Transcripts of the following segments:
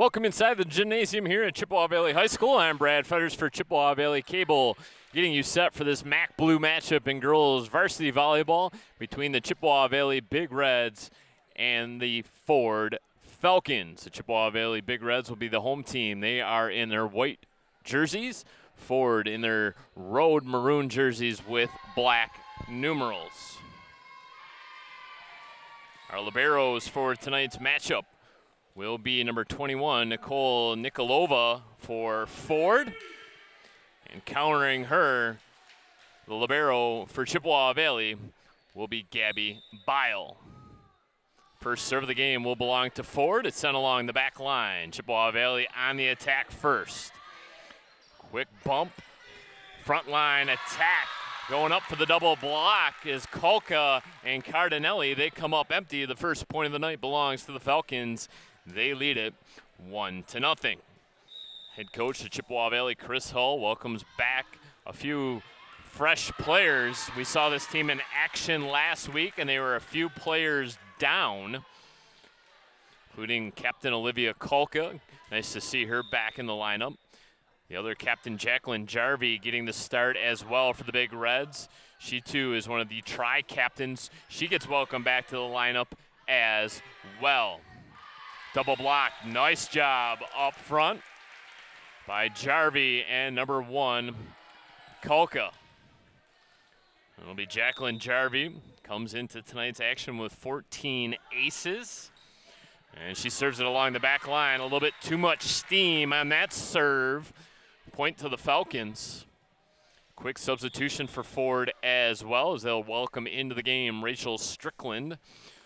Welcome inside the gymnasium here at Chippewa Valley High School. I'm Brad Fetters for Chippewa Valley Cable, getting you set for this MAC Blue matchup in girls varsity volleyball between the Chippewa Valley Big Reds and the Ford Falcons. The Chippewa Valley Big Reds will be the home team. They are in their white jerseys. Ford in their road maroon jerseys with black numerals. Our liberos for tonight's matchup will be number 21, Nicole Nikolova for Ford. And countering her, the libero for Chippewa Valley will be Gabby Bile. First serve of the game will belong to Ford. It's sent along the back line. Chippewa Valley on the attack first. Quick bump, front line attack. Going up for the double block is Kolka and Cardinelli. They come up empty. The first point of the night belongs to the Falcons. They lead it 1-0. Head coach of Chippewa Valley, Chris Hull, welcomes back a few fresh players. We saw this team in action last week, and they were a few players down, including Captain Olivia Kolka. Nice to see her back in the lineup. The other captain, Jacqueline Jarvie, getting the start as well for the Big Reds. She, too, is one of the tri-captains. She gets welcomed back to the lineup as well. Double block, nice job up front by Jarvie and number 1, Kolka. It'll be Jacqueline Jarvie, comes into tonight's action with 14 aces. And she serves it along the back line. A little bit too much steam on that serve. Point to the Falcons. Quick substitution for Ford as well, as they'll welcome into the game Rachel Strickland.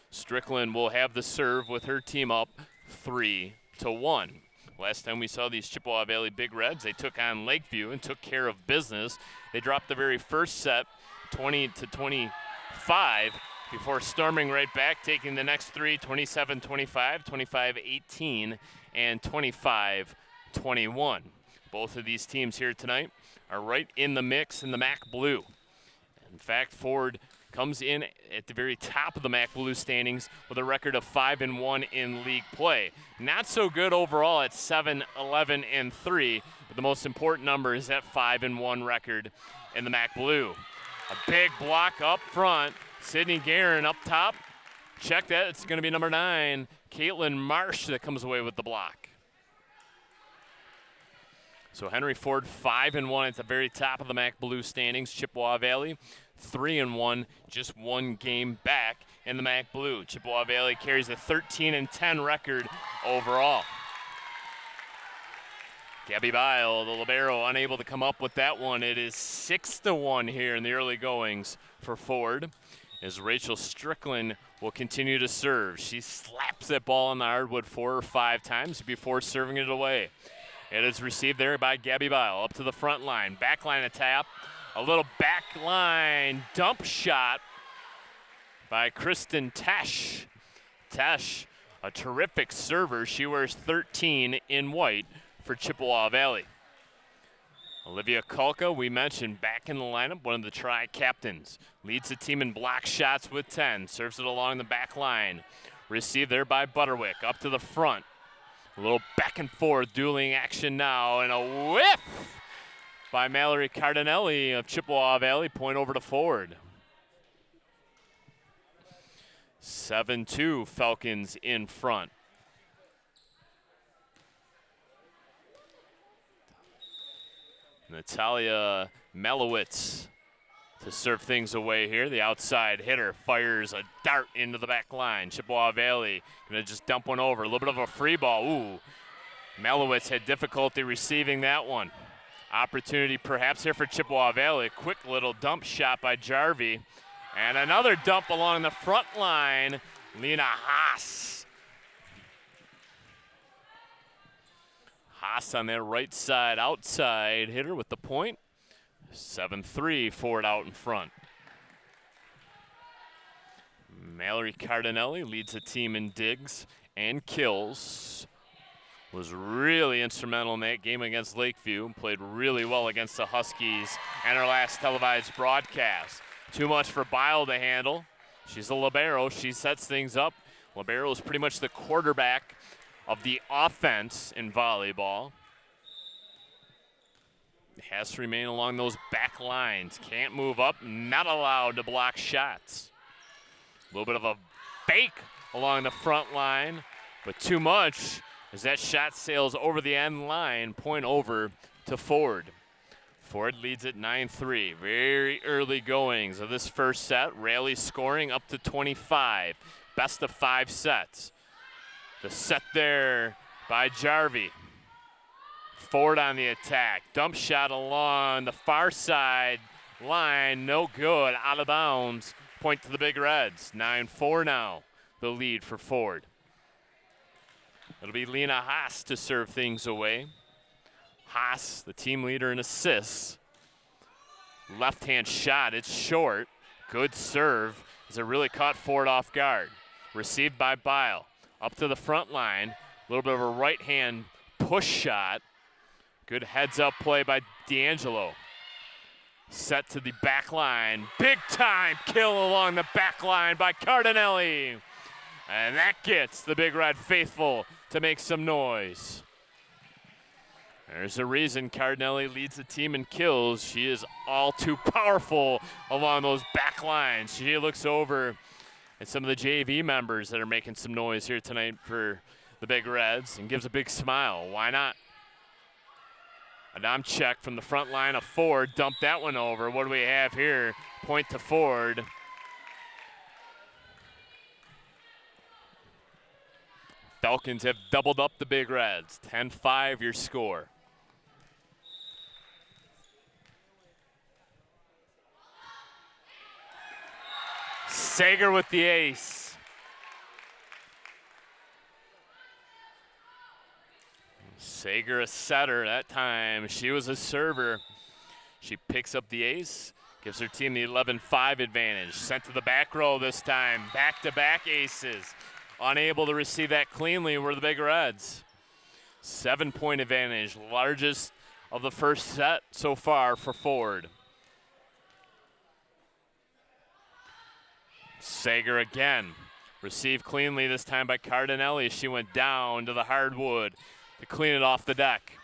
Strickland will have the serve with her team up 3-1. Last time we saw these Chippewa Valley Big Reds, they took on Lakeview and took care of business. They dropped the very first set 20-25 before storming right back, taking the next three 27-25, 25-18, and 25-21. Both of these teams here tonight are right in the mix in the MAC Blue. In fact, Ford comes in at the very top of the MAC Blue standings with a record of 5-1 in league play. Not so good overall at 7-11-3, but the most important number is that 5-1 record in the MAC Blue. A big block up front. Sydney Guerin up top. Check that. It's going to be number 9, Caitlin Marsh, that comes away with the block. So Henry Ford 5-1 at the very top of the MAC Blue standings. Chippewa Valley 3-1, just one game back in the MAC Blue. Chippewa Valley carries a 13-10 record overall. Gabby Bile, the libero, unable to come up with that one. It is 6-1 here in the early goings for Ford, as Rachel Strickland will continue to serve. She slaps that ball on the hardwood 4 or 5 times before serving it away. It is received there by Gabby Bile, up to the front line. Back line attack, a little back line dump shot by Kristen Tesh. Tesh, a terrific server. She wears 13 in white for Chippewa Valley. Olivia Kolka, we mentioned, back in the lineup, one of the tri-captains. Leads the team in block shots with 10. Serves it along the back line. Received there by Butterwick, up to the front. A little back and forth dueling action now, and a whiff by Mallory Cardinelli of Chippewa Valley. Point over to Ford. 7-2, Falcons in front. Natalia Malowitz to serve things away here. The outside hitter fires a dart into the back line. Chippewa Valley gonna just dump one over. A little bit of a free ball. Ooh, Malowitz had difficulty receiving that one. Opportunity perhaps here for Chippewa Valley. Quick little dump shot by Jarvie. And another dump along the front line. Lena Haas. Haas on that right side, outside hitter with the point. 7-3, Ford out in front. Mallory Cardinelli leads the team in digs and kills. Was really instrumental in that game against Lakeview. Played really well against the Huskies and our last televised broadcast. Too much for Bile to handle. She's a libero. She sets things up. Libero is pretty much the quarterback of the offense in volleyball. It has to remain along those back lines. Can't move up, not allowed to block shots. A little bit of a fake along the front line, but too much as that shot sails over the end line, point over to Ford. Ford leads at 9-3. Very early goings of this first set. Rally scoring up to 25. Best of 5 sets. The set there by Jarvie. Ford on the attack. Dump shot along the far side line. No good. Out of bounds. Point to the Big Reds. 9-4 now. The lead for Ford. It'll be Lena Haas to serve things away. Haas, the team leader in assists. Left-hand shot, it's short. Good serve as it really caught Ford off guard. Received by Bile. Up to the front line. A little bit of a right-hand push shot. Good heads-up play by D'Angelo. Set to the back line. Big-time kill along the back line by Cardinelli. And that gets the Big Red faithful to make some noise. There's a reason Cardinelli leads the team in kills. She is all too powerful along those back lines. She looks over at some of the JV members that are making some noise here tonight for the Big Reds and gives a big smile. Why not? Adamczyk from the front line of Ford dumped that one over. What do we have here? Point to Ford. Falcons have doubled up the Big Reds. 10-5 your score. Sager with the ace. Sager a setter that time. She was a server. She picks up the ace, gives her team the 11-5 advantage. Sent to the back row this time. Back-to-back aces. Unable to receive that cleanly were the Big Reds. 7-point advantage, largest of the first set so far for Ford. Sager again. Received cleanly this time by Cardinelli. She went down to the hardwood to clean it off the deck.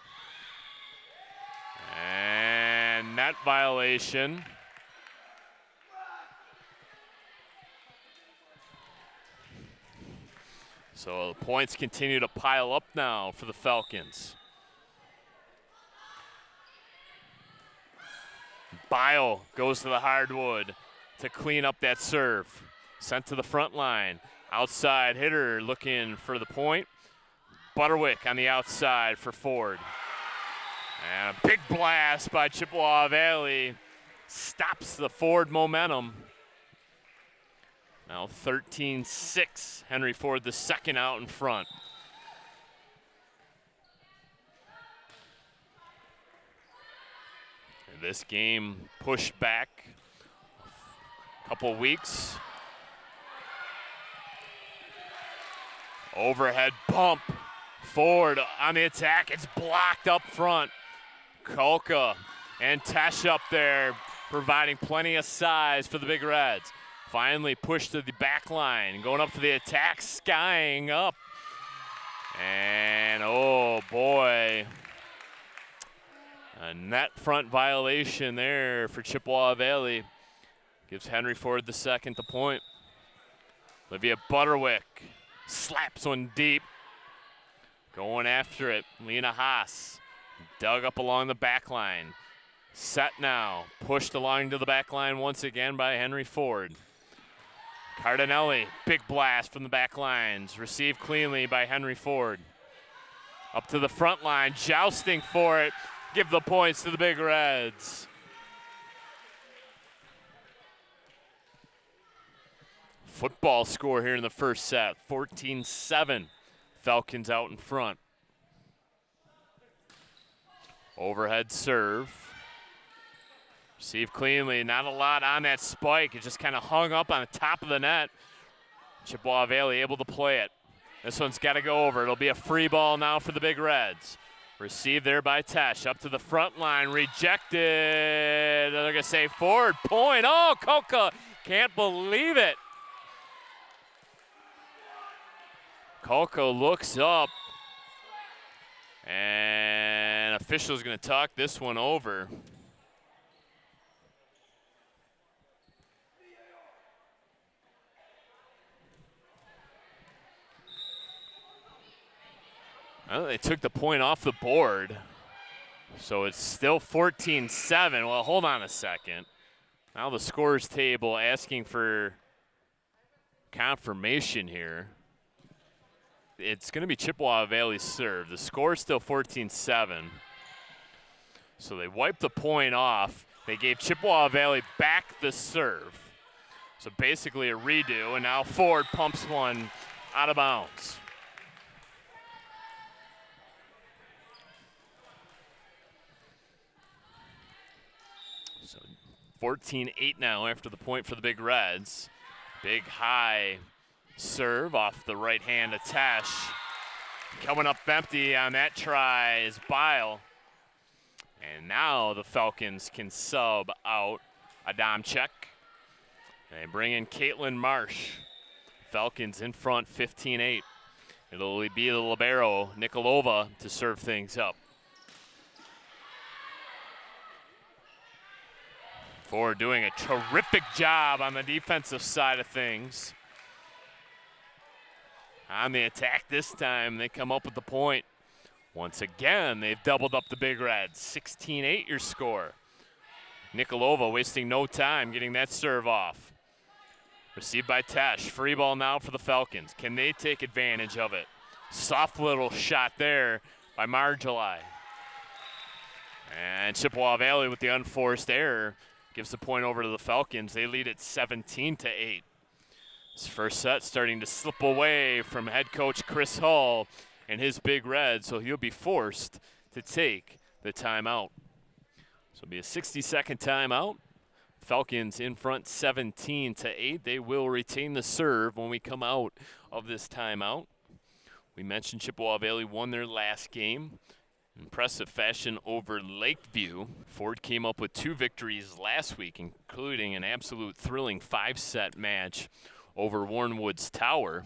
And net violation. So the points continue to pile up now for the Falcons. Bile goes to the hardwood to clean up that serve. Sent to the front line. Outside hitter looking for the point. Butterwick on the outside for Ford. And a big blast by Chippewa Valley stops the Ford momentum. Now 13-6, Henry Ford the second out in front. This game pushed back a couple weeks. Overhead bump. Ford on the attack. It's blocked up front. Kolka and Tesh up there providing plenty of size for the Big Reds. Finally pushed to the back line. Going up for the attack. Skying up. And oh boy. A net front violation there for Chippewa Valley. Gives Henry Ford the second the point. Olivia Butterwick slaps one deep. Going after it, Lena Haas. Dug up along the back line. Set now, pushed along to the back line once again by Henry Ford. Cardinelli, big blast from the back lines. Received cleanly by Henry Ford. Up to the front line, jousting for it. Give the points to the Big Reds. Football score here in the first set, 14-7. Falcons out in front. Overhead serve. Received cleanly, not a lot on that spike. It just kind of hung up on the top of the net. Chippewa Valley able to play it. This one's got to go over. It'll be a free ball now for the Big Reds. Received there by Tesh. Up to the front line, rejected. They're going to say Ford, point. Oh, Kolka, can't believe it. Kolka looks up, And official's going to talk this one over. Well, they took the point off the board. So it's still 14-7. Well, hold on a second. Now the scores table asking for confirmation here. It's going to be Chippewa Valley's serve. The score is still 14-7. So they wiped the point off. They gave Chippewa Valley back the serve. So basically a redo, and now Ford pumps one out of bounds. So 14-8 now after the point for the Big Reds. Big high serve off the right hand of Tesh. Coming up empty on that try is Bile. And now the Falcons can sub out Adamczyk. They bring in Caitlin Marsh. Falcons in front 15-8. It'll be the libero, Nikolova, to serve things up. Ford doing a terrific job on the defensive side of things. On the attack this time, they come up with the point. Once again, they've doubled up the Big Reds. 16-8 your score. Nikolova wasting no time getting that serve off. Received by Tesh. Free ball now for the Falcons. Can they take advantage of it? Soft little shot there by Marjolai. And Chippewa Valley with the unforced error gives the point over to the Falcons. They lead at 17-8. This first set starting to slip away from head coach Chris Hull and his Big Red, so he'll be forced to take the timeout. So it'll be a 60-second timeout. Falcons in front 17-8. They will retain the serve when we come out of this timeout. We mentioned Chippewa Valley won their last game. Impressive fashion over Lakeview. Ford came up with 2 victories last week, including an absolute thrilling 5-set match over Warrenwood's Tower.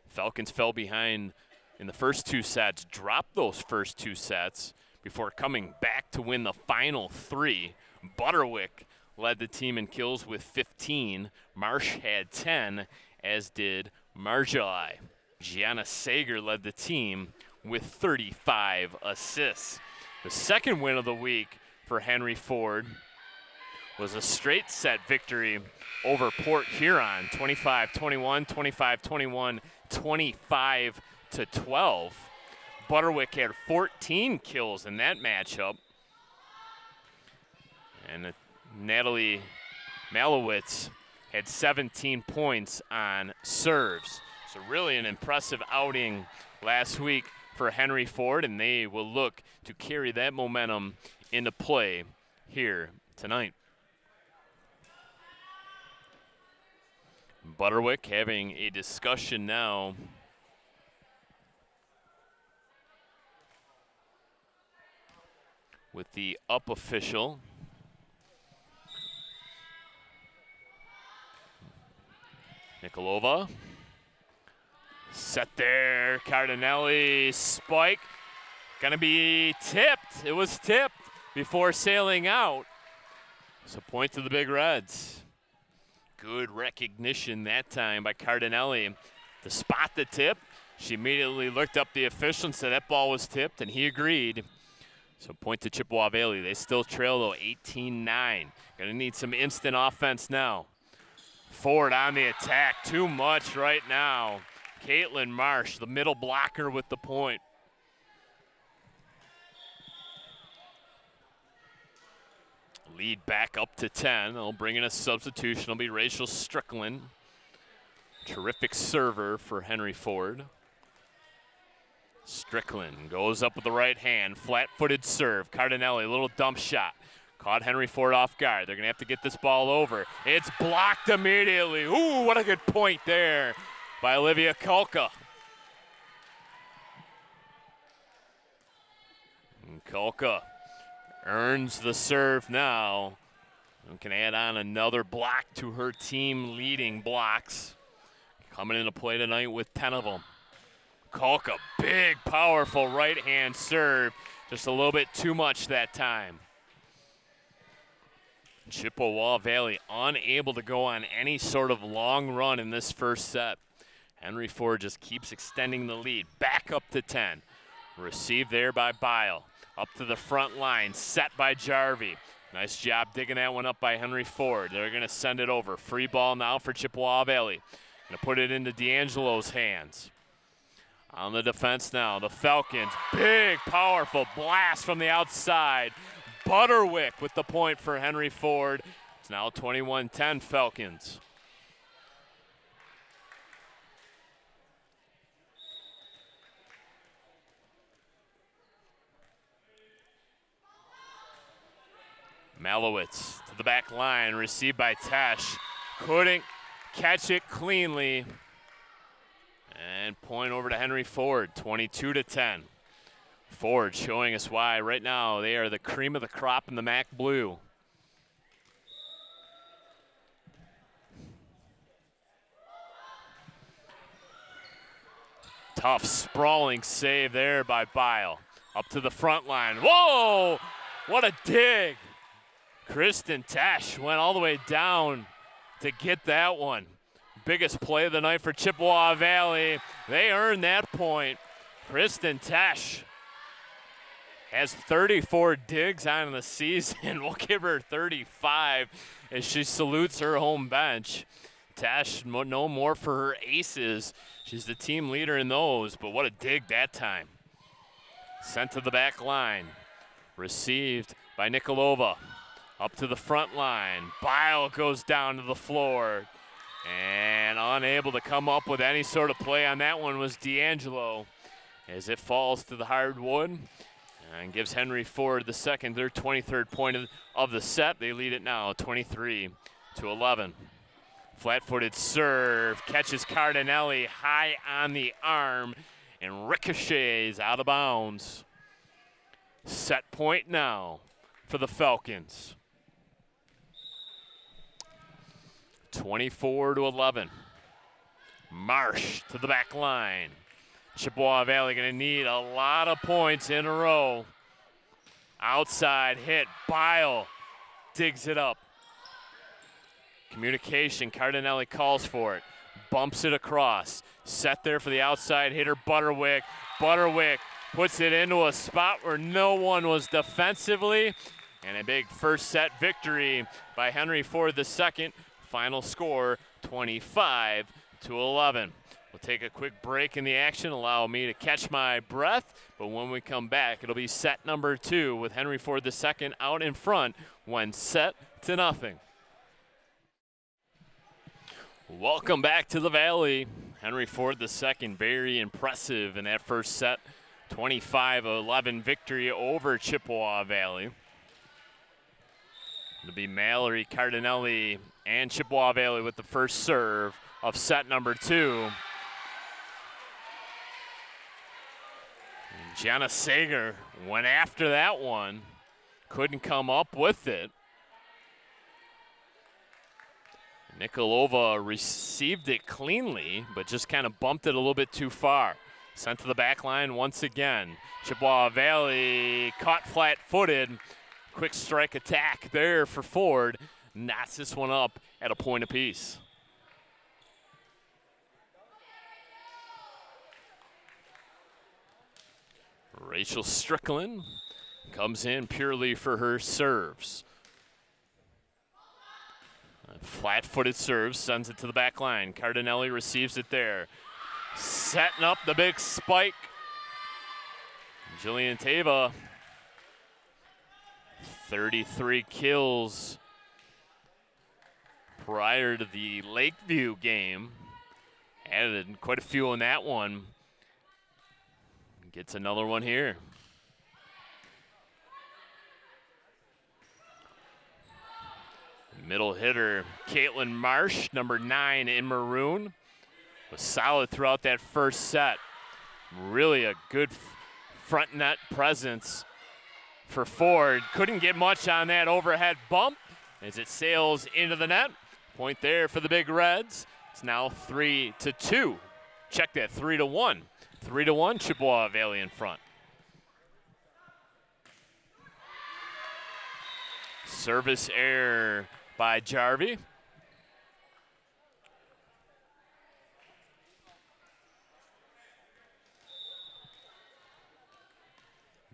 Falcons fell behind in the first 2 sets, dropped those first 2 sets before coming back to win the final 3. Butterwick led the team in kills with 15. Marsh had 10, as did Marjolai. Gianna Sager led the team with 35 assists. The second win of the week for Henry Ford was a straight set victory over Port Huron, 25-21, 25-21, 25-12. Butterwick had 14 kills in that matchup. And Natalie Malowitz had 17 points on serves. So really an impressive outing last week for Henry Ford, and they will look to carry that momentum into play here tonight. Butterwick having a discussion now with the up official. Nikolova. Set there, Cardinelli, spike. Gonna be tipped. It was tipped before sailing out. So point to the Big Reds. Good recognition that time by Cardinelli to spot the tip. She immediately looked up the official and said that ball was tipped, and he agreed. So point to Chippewa Valley. They still trail, though, 18-9. Gonna need some instant offense now. Ford on the attack. Too much right now. Caitlin Marsh, the middle blocker with the point. Lead back up to 10. They'll bring in a substitution. It'll be Rachel Strickland. Terrific server for Henry Ford. Strickland goes up with the right hand. Flat-footed serve. Cardinelli, a little dump shot. Caught Henry Ford off guard. They're going to have to get this ball over. It's blocked immediately. Ooh, what a good point there by Olivia Kulka. And Kulka earns the serve now and can add on another block to her team leading blocks. Coming into play tonight with 10 of them. Kolka, big, powerful right-hand serve. Just a little bit too much that time. Chippewa Valley unable to go on any sort of long run in this first set. Henry Ford just keeps extending the lead. Back up to 10. Received there by Bile. Up to the front line, set by Jarvie. Nice job digging that one up by Henry Ford. They're going to send it over. Free ball now for Chippewa Valley. Going to put it into D'Angelo's hands. On the defense now, the Falcons. Big, powerful blast from the outside. Butterwick with the point for Henry Ford. It's now 21-10 Falcons. Malowitz to the back line, received by Tesh. Couldn't catch it cleanly. And point over to Henry Ford, 22-10. Ford showing us why right now they are the cream of the crop in the MAC Blue. Tough sprawling save there by Bile. Up to the front line. Whoa! What a dig! Kristen Tesh went all the way down to get that one. Biggest play of the night for Chippewa Valley. They earned that point. Kristen Tesh has 34 digs on the season. We'll give her 35 as she salutes her home bench. Tesh, no more for her aces. She's the team leader in those, but what a dig that time. Sent to the back line. Received by Nikolova. Up to the front line. Bile goes down to the floor. And unable to come up with any sort of play on that one was D'Angelo. As it falls to the hardwood and gives Henry Ford their 23rd point of the set. They lead it now 23-11. Flat-footed serve. Catches Cardinelli high on the arm and ricochets out of bounds. Set point now for the Falcons. 24-11. Marsh to the back line. Chippewa Valley going to need a lot of points in a row. Outside hit. Bile digs it up. Communication. Cardinelli calls for it. Bumps it across. Set there for the outside hitter, Butterwick. Butterwick puts it into a spot where no one was defensively. And a big first set victory by Henry Ford II. Final score, 25-11. We'll take a quick break in the action, allow me to catch my breath. But when we come back, it'll be set number 2 with Henry Ford II out in front, 1-0. Welcome back to the Valley. Henry Ford II, very impressive in that first set. 25-11 victory over Chippewa Valley. It'll be Mallory, Cardinelli, and Chippewa Valley with the first serve of set number 2. And Jenna Sager went after that one. Couldn't come up with it. Nikolova received it cleanly, but just kind of bumped it a little bit too far. Sent to the back line once again. Chippewa Valley caught flat-footed. Quick strike attack there for Ford. Knocks this one up at a point apiece. Rachel Strickland comes in purely for her serves. Flat-footed serve, sends it to the back line. Cardinelli receives it there. Setting up the big spike. Jillian Tava, 33 kills prior to the Lakeview game. Added quite a few in that one. Gets another one here. Middle hitter, Caitlin Marsh, number 9 in maroon. Was solid throughout that first set. Really a good front net presence for Ford. Couldn't get much on that overhead bump as it sails into the net. Point there for the Big Reds. It's now 3-2. Check that, 3-1. 3-1, Chippewa Valley in front. Service error by Jarvie.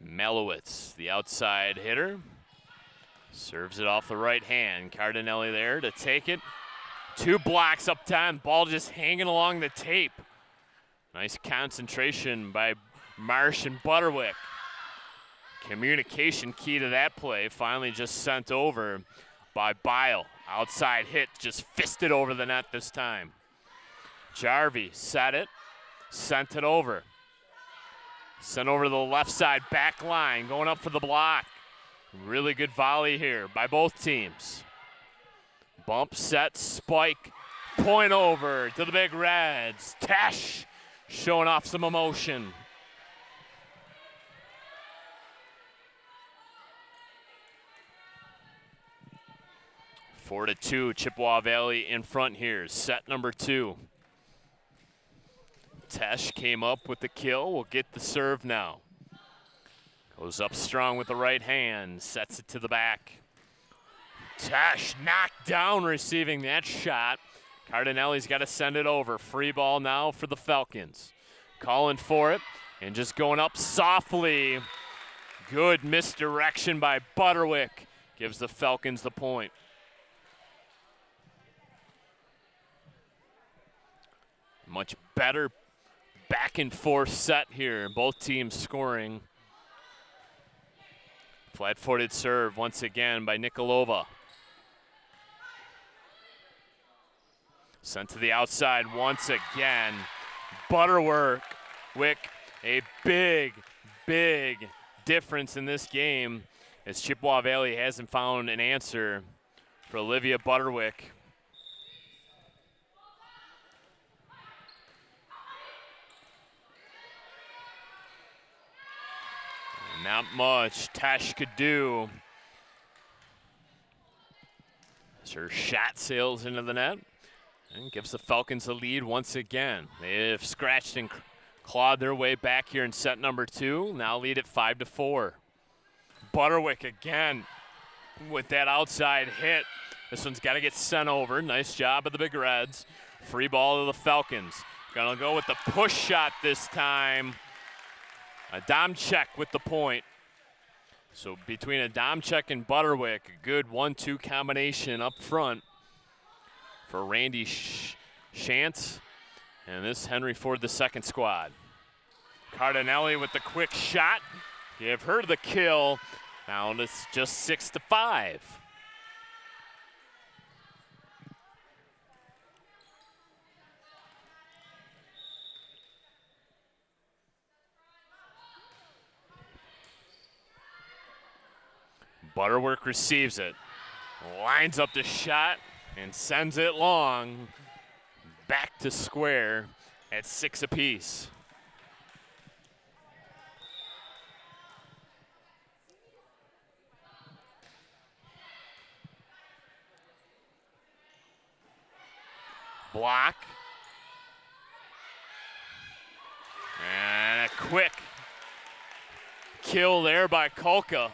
Melowitz, the outside hitter, serves it off the right hand. Cardinelli there to take it. 2 blocks up time, ball just hanging along the tape. Nice concentration by Marsh and Butterwick. Communication key to that play, finally just sent over by Bile. Outside hit, just fisted over the net this time. Jarvie set it, sent it over. Sent over to the left side, back line, going up for the block. Really good volley here by both teams. Bump, set, spike, point over to the Big Reds. Tesh showing off some emotion. Four to 2, Chippewa Valley in front here. Set number 2. Tesh came up with the kill, will get the serve now. Goes up strong with the right hand, sets it to the back. Tesh knocked down receiving that shot. Cardinelli's got to send it over. Free ball now for the Falcons. Calling for it and just going up softly. Good misdirection by Butterwick. Gives the Falcons the point. Much better back and forth set here. Both teams scoring. Flat-footed serve once again by Nikolova. Sent to the outside once again. Butterwick, a big, big difference in this game as Chippewa Valley hasn't found an answer for Olivia Butterwick. Not much Tesh could do as her shot sails into the net and gives the Falcons a lead once again. They've scratched and clawed their way back here in set number 2. Now lead at 5-4. Butterwick again with that outside hit. This one's got to get sent over. Nice job of the Big Reds. Free ball to the Falcons. Gonna go with the push shot this time. Adamczyk with the point. So between Adamczyk and Butterwick, a good 1-2 combination up front for Randy Shantz and this Henry Ford the second squad. Cardinelli with the quick shot. Give her the kill. Now it's just 6-5. Butterwick receives it, lines up the shot, and sends it long. Back to square at 6 apiece. Block. And a quick kill there by Kolka.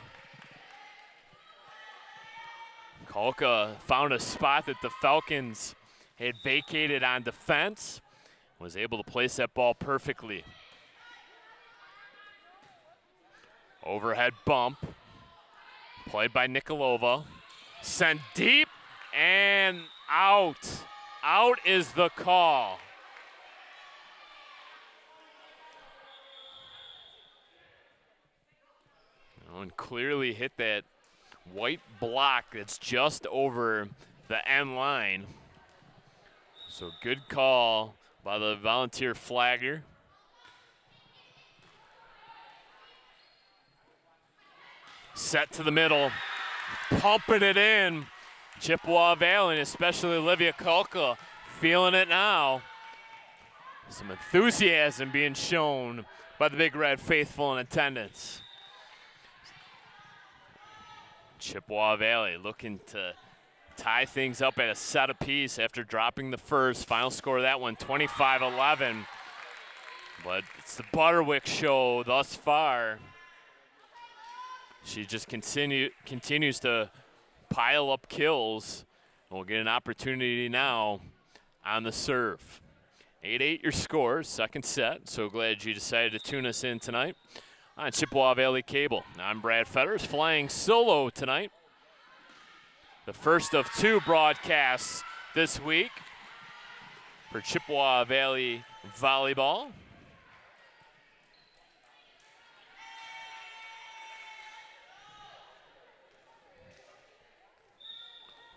Kolka found a spot that the Falcons had vacated on defense, was able to place that ball perfectly. Overhead bump, played by Nikolova, sent deep and out. Out is the call. And clearly hit that white block that's just over the end line. So good call by the volunteer flagger. Set to the middle, pumping it in. Chippewa Valley, especially Olivia Kolka, feeling it now. Some enthusiasm being shown by the Big Red faithful in attendance. Chippewa Valley looking to tie things up at a set apiece after dropping the first. Final score of that one, 25-11. But it's the Butterwick show thus far. She just continues to pile up kills. We'll get an opportunity now on the serve. 8-8 your score, second set. So glad you decided to tune us in tonight on Chippewa Valley Cable. I'm Brad Fetters, flying solo tonight. The first of two broadcasts this week for Chippewa Valley Volleyball.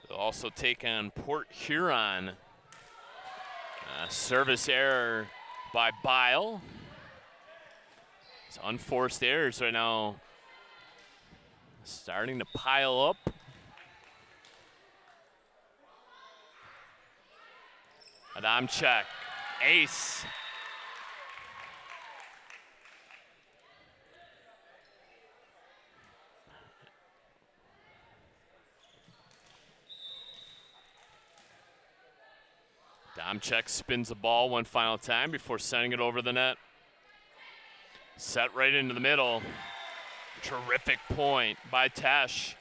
They'll also take on Port Huron. Service error by Bile. It's unforced errors right now starting to pile up. Adamczyk, ace. Adamczyk spins the ball one final time before sending it over the net. Set right into the middle. Terrific point by Tesh.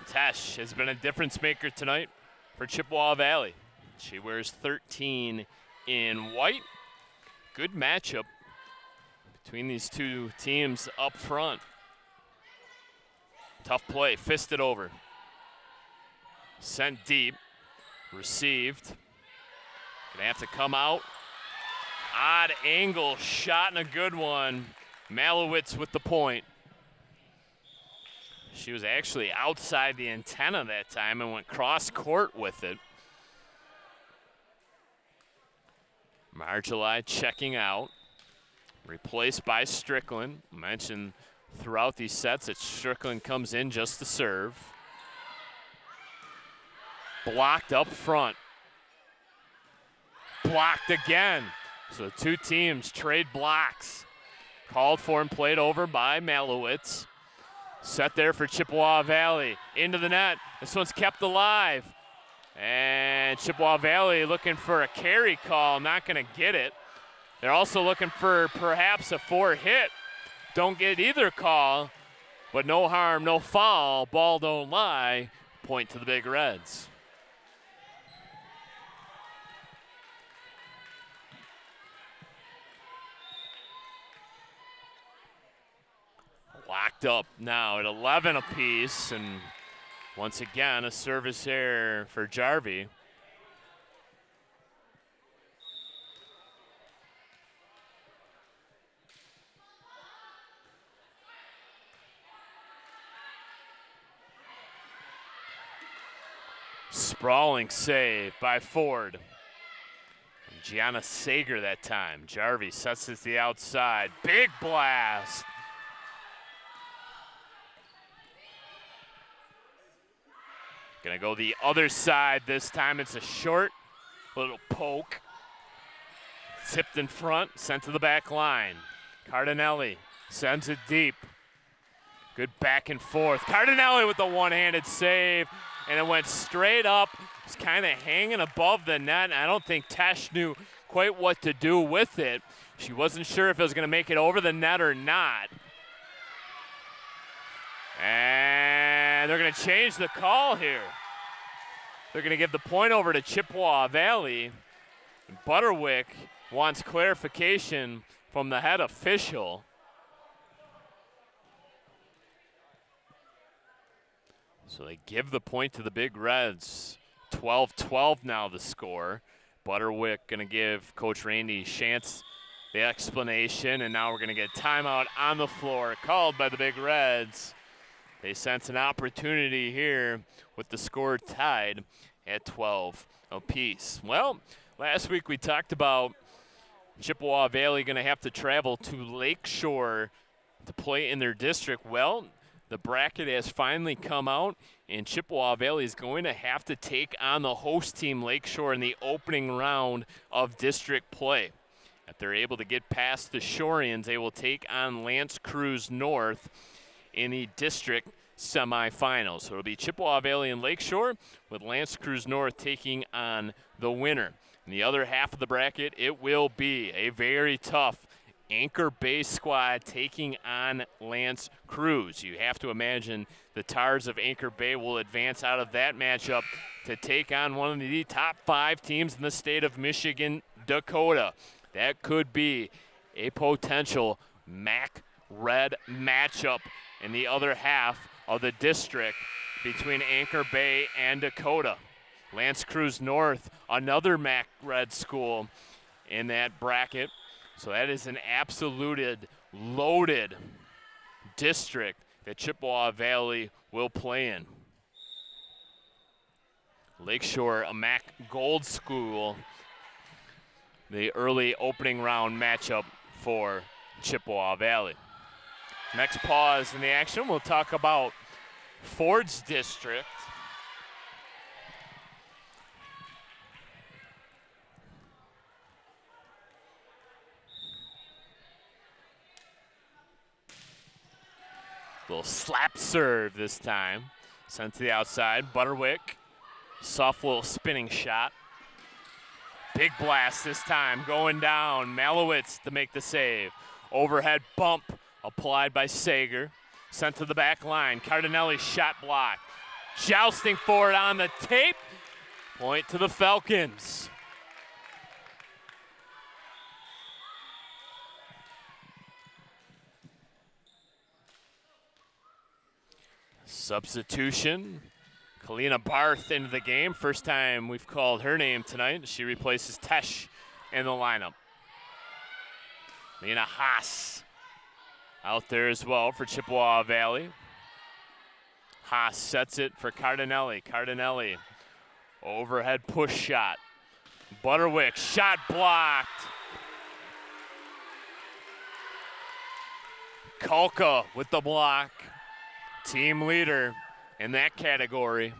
Tesh has been a difference maker tonight for Chippewa Valley. She wears 13 in white. Good matchup between these two teams up front. Tough play, fisted over. Sent deep, received. Gonna have to come out. Odd angle shot and a good one. Malowitz with the point. She was actually outside the antenna that time and went cross court with it. Marjolai checking out. Replaced by Strickland. Mentioned throughout these sets that Strickland comes in just to serve. Blocked up front. Blocked again. So the two teams trade blocks. Called for and played over by Malowitz. Set there for Chippewa Valley. Into the net. This one's kept alive. And Chippewa Valley looking for a carry call. Not going to get it. They're also looking for perhaps a 4-hit. Don't get either call. But no harm, no foul. Ball don't lie. Point to the Big Reds. Locked up now at 11 apiece, and once again a service error for Jarvie. Sprawling save by Ford. And Gianna Sager that time. Jarvie sets it to the outside. Big blast. Gonna go the other side this time. It's a short little poke. Tipped in front, sent to the back line. Cardinelli sends it deep. Good back and forth. Cardinelli with the one-handed save, and it went straight up. It's kind of hanging above the net. I don't think Tesh knew quite what to do with it. She wasn't sure if it was gonna make it over the net or not. And they're going to change the call here. They're going to give the point over to Chippewa Valley. Butterwick wants clarification from the head official. So they give the point to the Big Reds. 12-12 now the score. Butterwick going to give Coach Randy Shantz the explanation, and now we're going to get timeout on the floor called by the Big Reds. They sense an opportunity here with the score tied at 12 apiece. Well, last week we talked about Chippewa Valley going to have to travel to Lakeshore to play in their district. Well, the bracket has finally come out, and Chippewa Valley is going to have to take on the host team Lakeshore in the opening round of district play. If they're able to get past the Shoreans, they will take on L'Anse Creuse North in the district semifinals. So it'll be Chippewa Valley and Lakeshore, with L'Anse Creuse North taking on the winner. In the other half of the bracket, it will be a very tough Anchor Bay squad taking on L'Anse Creuse. You have to imagine the Tars of Anchor Bay will advance out of that matchup to take on one of the top 5 teams in the state of Michigan, Dakota. That could be a potential MAC Red matchup in the other half of the district between Anchor Bay and Dakota. L'Anse Creuse North, another MAC Red school in that bracket. So that is an absolute loaded district that Chippewa Valley will play in. Lakeshore, a MAC Gold school, the early opening round matchup for Chippewa Valley. Next pause in the action, we'll talk about Ford's district. Little slap serve this time. Sent to the outside. Butterwick. Soft little spinning shot. Big blast this time. Going down. Malowitz to make the save. Overhead bump applied by Sager. Sent to the back line. Cardinelli shot block. Jousting for it on the tape. Point to the Falcons. Substitution. Kalina Barth into the game. First time we've called her name tonight. She replaces Tesh in the lineup. Lena Haas out there as well for Chippewa Valley. Haas sets it for Cardinelli. Cardinelli, overhead push shot. Butterwick, shot blocked. Kulka with the block. Team leader in that category.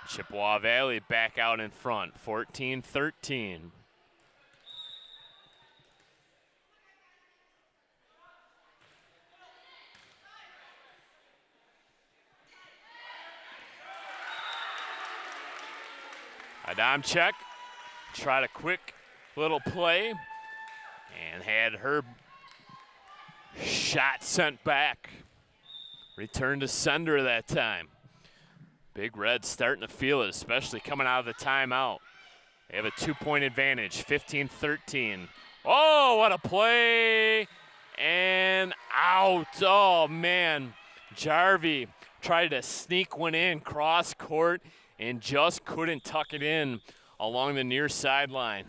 Chippewa Valley back out in front, 14-13. Adamczyk tried a quick little play and had her shot sent back. Return to sender that time. Big Red starting to feel it, especially coming out of the timeout. They have a 2-point advantage, 15-13. Oh, what a play! And out. Oh, man. Jarvie tried to sneak one in cross court and just couldn't tuck it in along the near sideline.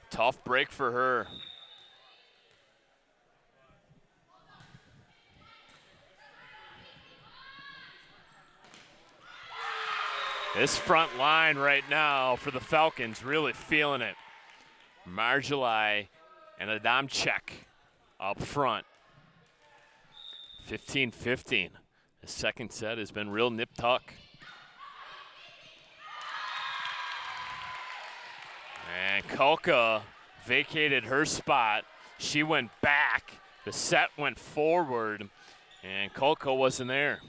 Tough break for her. This front line right now for the Falcons really feeling it. Marjolai and Adamczyk up front. 15-15. The second set has been real nip-tuck. And Kulka vacated her spot. She went back. The set went forward, and Kulka wasn't there.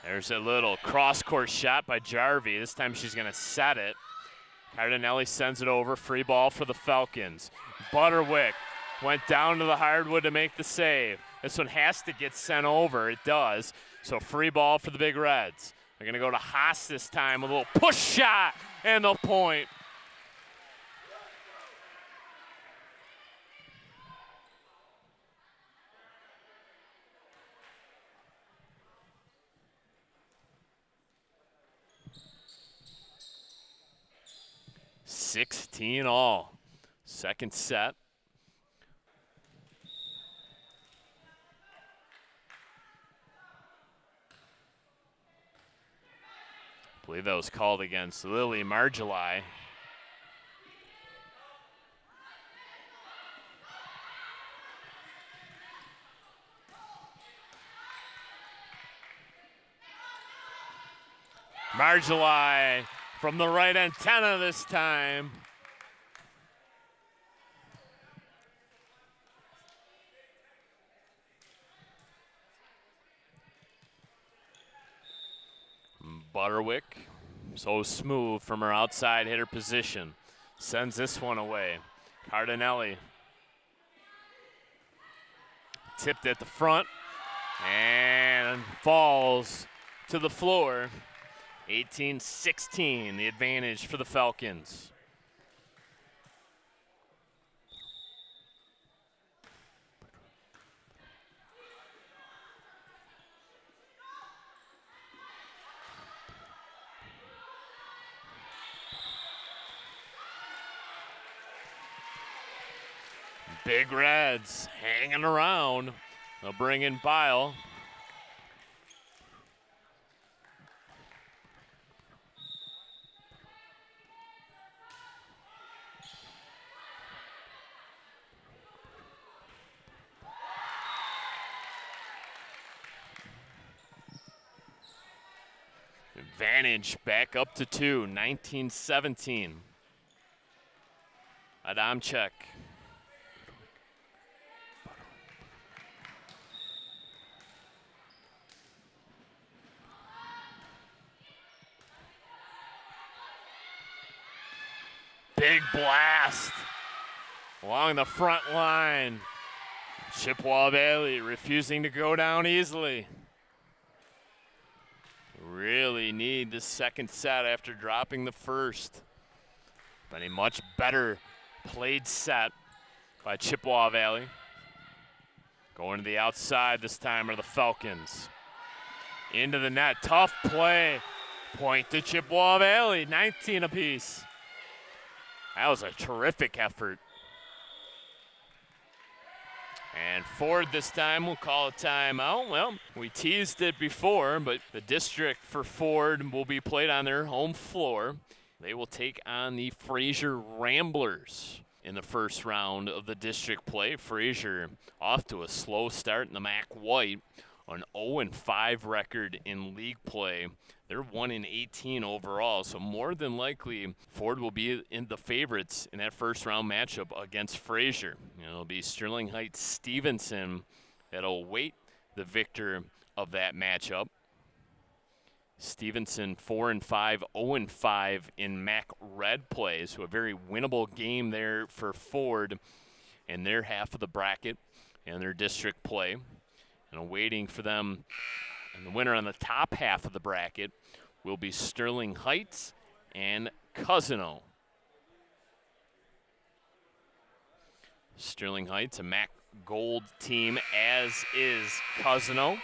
There's a little cross-court shot by Jarvie. This time she's going to set it. Cardinelli sends it over. Free ball for the Falcons. Butterwick went down to the hardwood to make the save. This one has to get sent over. It does. So free ball for the Big Reds. They're going to go to Haas this time. A little push shot and the point. $16 all. Second set. I believe that was called against Lily Marjolai. Marjolai from the right antenna this time. Butterwick, so smooth from her outside hitter position. Sends this one away. Cardinelli tipped at the front and falls to the floor. 18-16, the advantage for the Falcons. Big Reds hanging around. They'll bring in Bile. Advantage back up to 2, 19-17. Adamczyk. Big blast along the front line. Chippewa Valley refusing to go down easily. Really need the second set after dropping the first. But a much better played set by Chippewa Valley. Going to the outside this time are the Falcons. Into the net, tough play. Point to Chippewa Valley, 19 apiece. That was a terrific effort. And Ford this time will call a timeout. Well, we teased it before, but the district for Ford will be played on their home floor. They will take on the Fraser Ramblers in the first round of the district play. Fraser off to a slow start in the MAC White, an 0-5 record in league play. They're 1-18 overall, so more than likely Ford will be in the favorites in that first round matchup against Fraser. It'll be Sterling Heights Stevenson that'll await the victor of that matchup. Stevenson 4-5, 0-5 in MAC Red play, so a very winnable game there for Ford in their half of the bracket and their district play. And awaiting for them, and the winner on the top half of the bracket will be Sterling Heights and Cousino. Sterling Heights, a MAC Gold team, as is Cousino.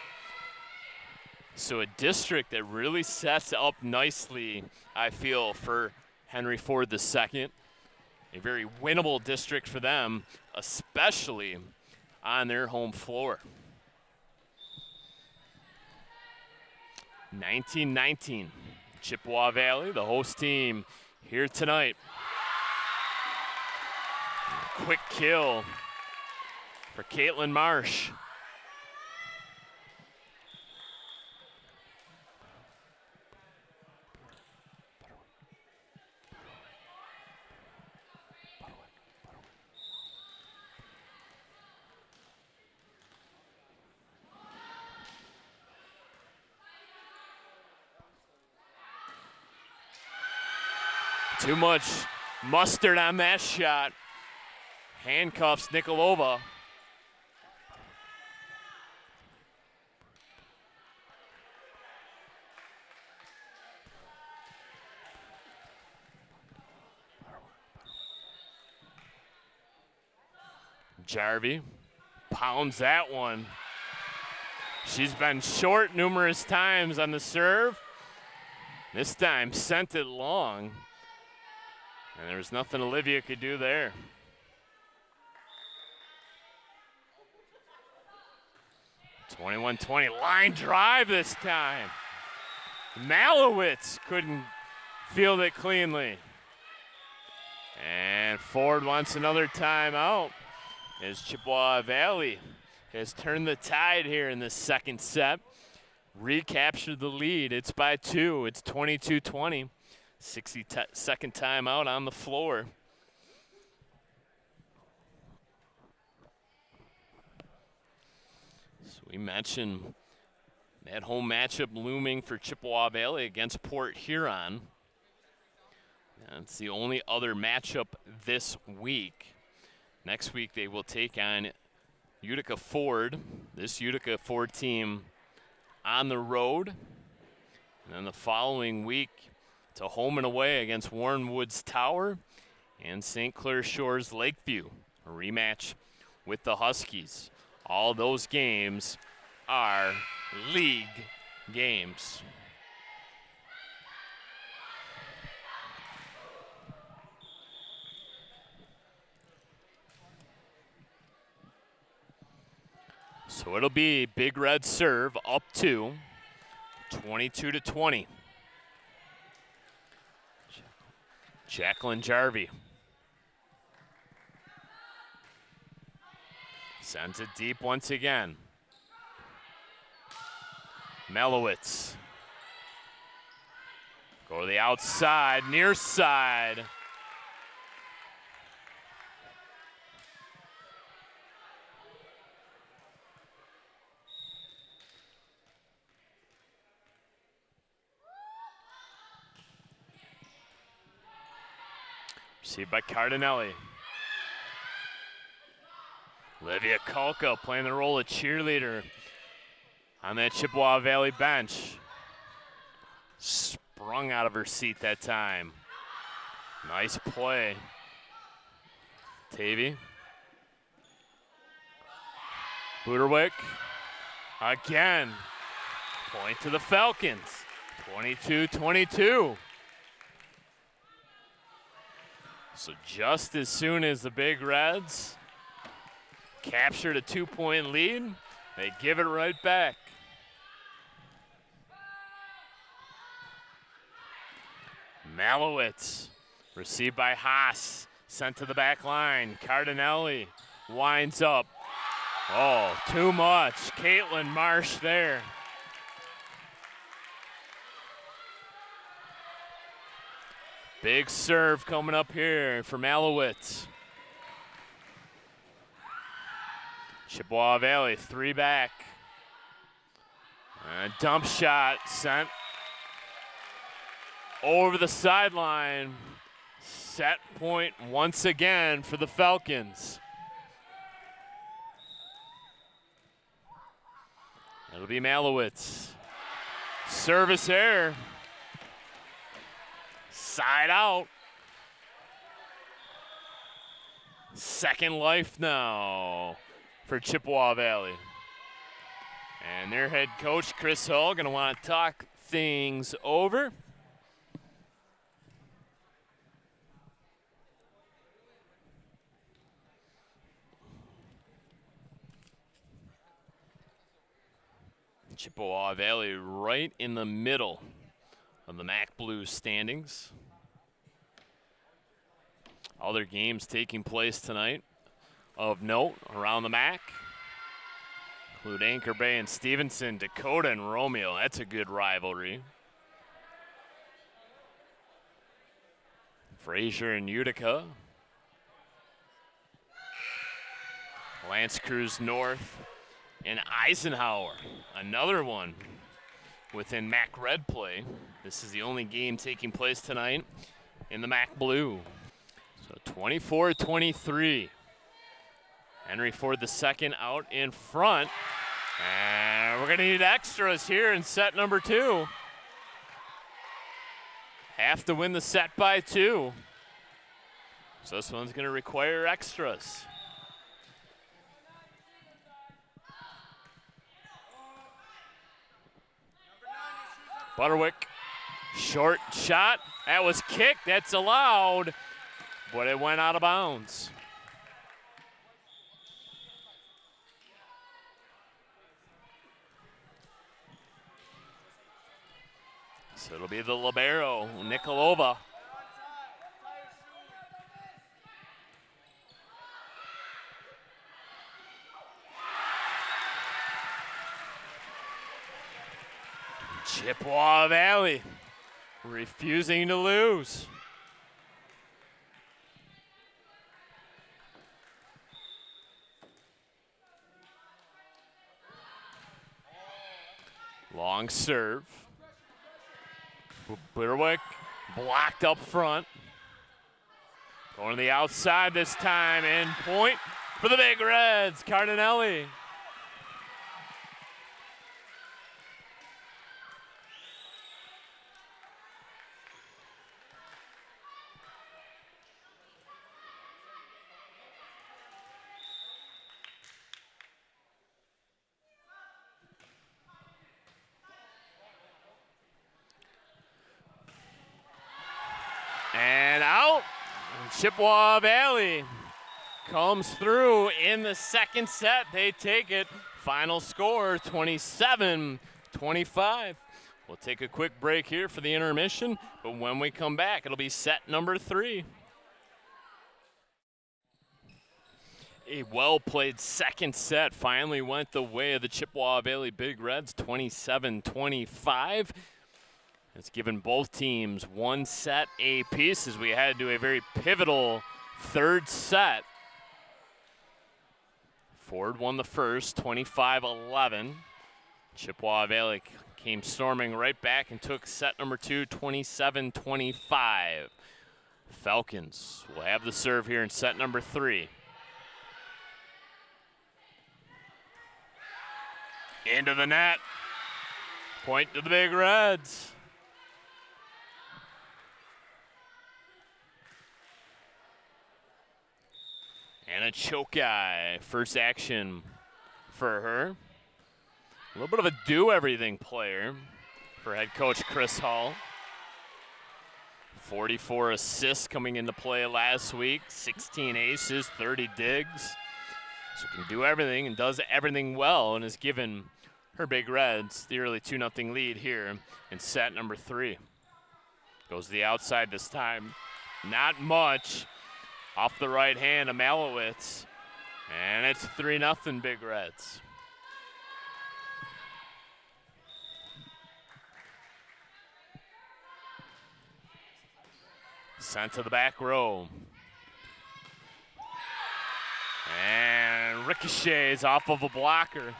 So a district that really sets up nicely, I feel, for Henry Ford II. A very winnable district for them, especially on their home floor. 19-19, Chippewa Valley, the host team, here tonight. Quick kill for Caitlin Marsh. Too much mustard on that shot. Handcuffs Nikolova. Jarvie pounds that one. She's been short numerous times on the serve. This time sent it long. And there was nothing Olivia could do there. 21-20, line drive this time. Malowitz couldn't field it cleanly. And Ford wants another timeout as Chippewa Valley has turned the tide here in the second set. Recaptured the lead. It's by 2. It's 22-20. 60-second timeout on the floor. So we mentioned That home matchup looming for Chippewa Valley against Port Huron. That's the only other matchup this week. Next week they will take on Utica Ford. This Utica Ford team on the road. And then the following week to home and away against Warren Woods Tower and St. Clair Shores Lakeview. A rematch with the Huskies. All those games are league games. So it'll be Big Red serve up to 22-20. Jacqueline Jarvie sends it deep once again. Melowitz. Go to the outside, near side. Received by Cardinelli. Olivia Kulka playing the role of cheerleader on that Chippewa Valley bench. Sprung out of her seat that time. Nice play. Tavy. Buderwick. Again. Point to the Falcons. 22-22. So just as soon as the Big Reds captured a 2-point lead, they give it right back. Malowitz, received by Haas, sent to the back line. Cardinelli winds up. Oh, too much. Caitlin Marsh there. Big serve coming up here for Malowitz. Chippewa Valley, 3 back. And dump shot sent over the sideline. Set point once again for the Falcons. It'll be Malowitz. Service error. Side out. Second life now for Chippewa Valley. And their head coach, Chris Hull, going to want to talk things over. Chippewa Valley right in the middle of the MAC Blues standings. Other games taking place tonight of note around the MAC include Anchor Bay and Stevenson, Dakota and Romeo. That's a good rivalry. Fraser and Utica. Lance Cruz North and Eisenhower. Another one within MAC Red play. This is the only game taking place tonight in the MAC Blue. So 24-23. Henry Ford II out in front. And we're going to need extras here in set number 2. Have to win the set by 2. So this one's going to require extras. Butterwick, short shot. That was kicked. That's allowed, but it went out of bounds. So it'll be the libero, Nikolova. Chippewa Valley refusing to lose. Long serve. Berwick blocked up front. Going to the outside this time, and point for the Big Reds, Cardinelli. And out. And Chippewa Valley comes through in the second set. They take it. Final score 27-25. We'll take a quick break here for the intermission, but when we come back, it'll be set number 3. A well-played second set finally went the way of the Chippewa Valley Big Reds, 27-25. It's given both teams one set apiece as we head to a very pivotal third set. Ford won the first, 25-11. Chippewa Valley came storming right back and took set number 2, 27-25. Falcons will have the serve here in set number 3. Into the net. Point to the Big Reds. And a choke eye. First action for her. A little bit of a do-everything player for head coach Chris Hall. 44 assists coming into play last week. 16 aces, 30 digs. So can do everything and does everything well and has given her Big Reds the early 2-0 lead here in set number 3. Goes to the outside this time. Not much. Off the right hand of Malowitz. And it's 3-0 Big Reds. Sent to the back row. And ricochets off of a blocker.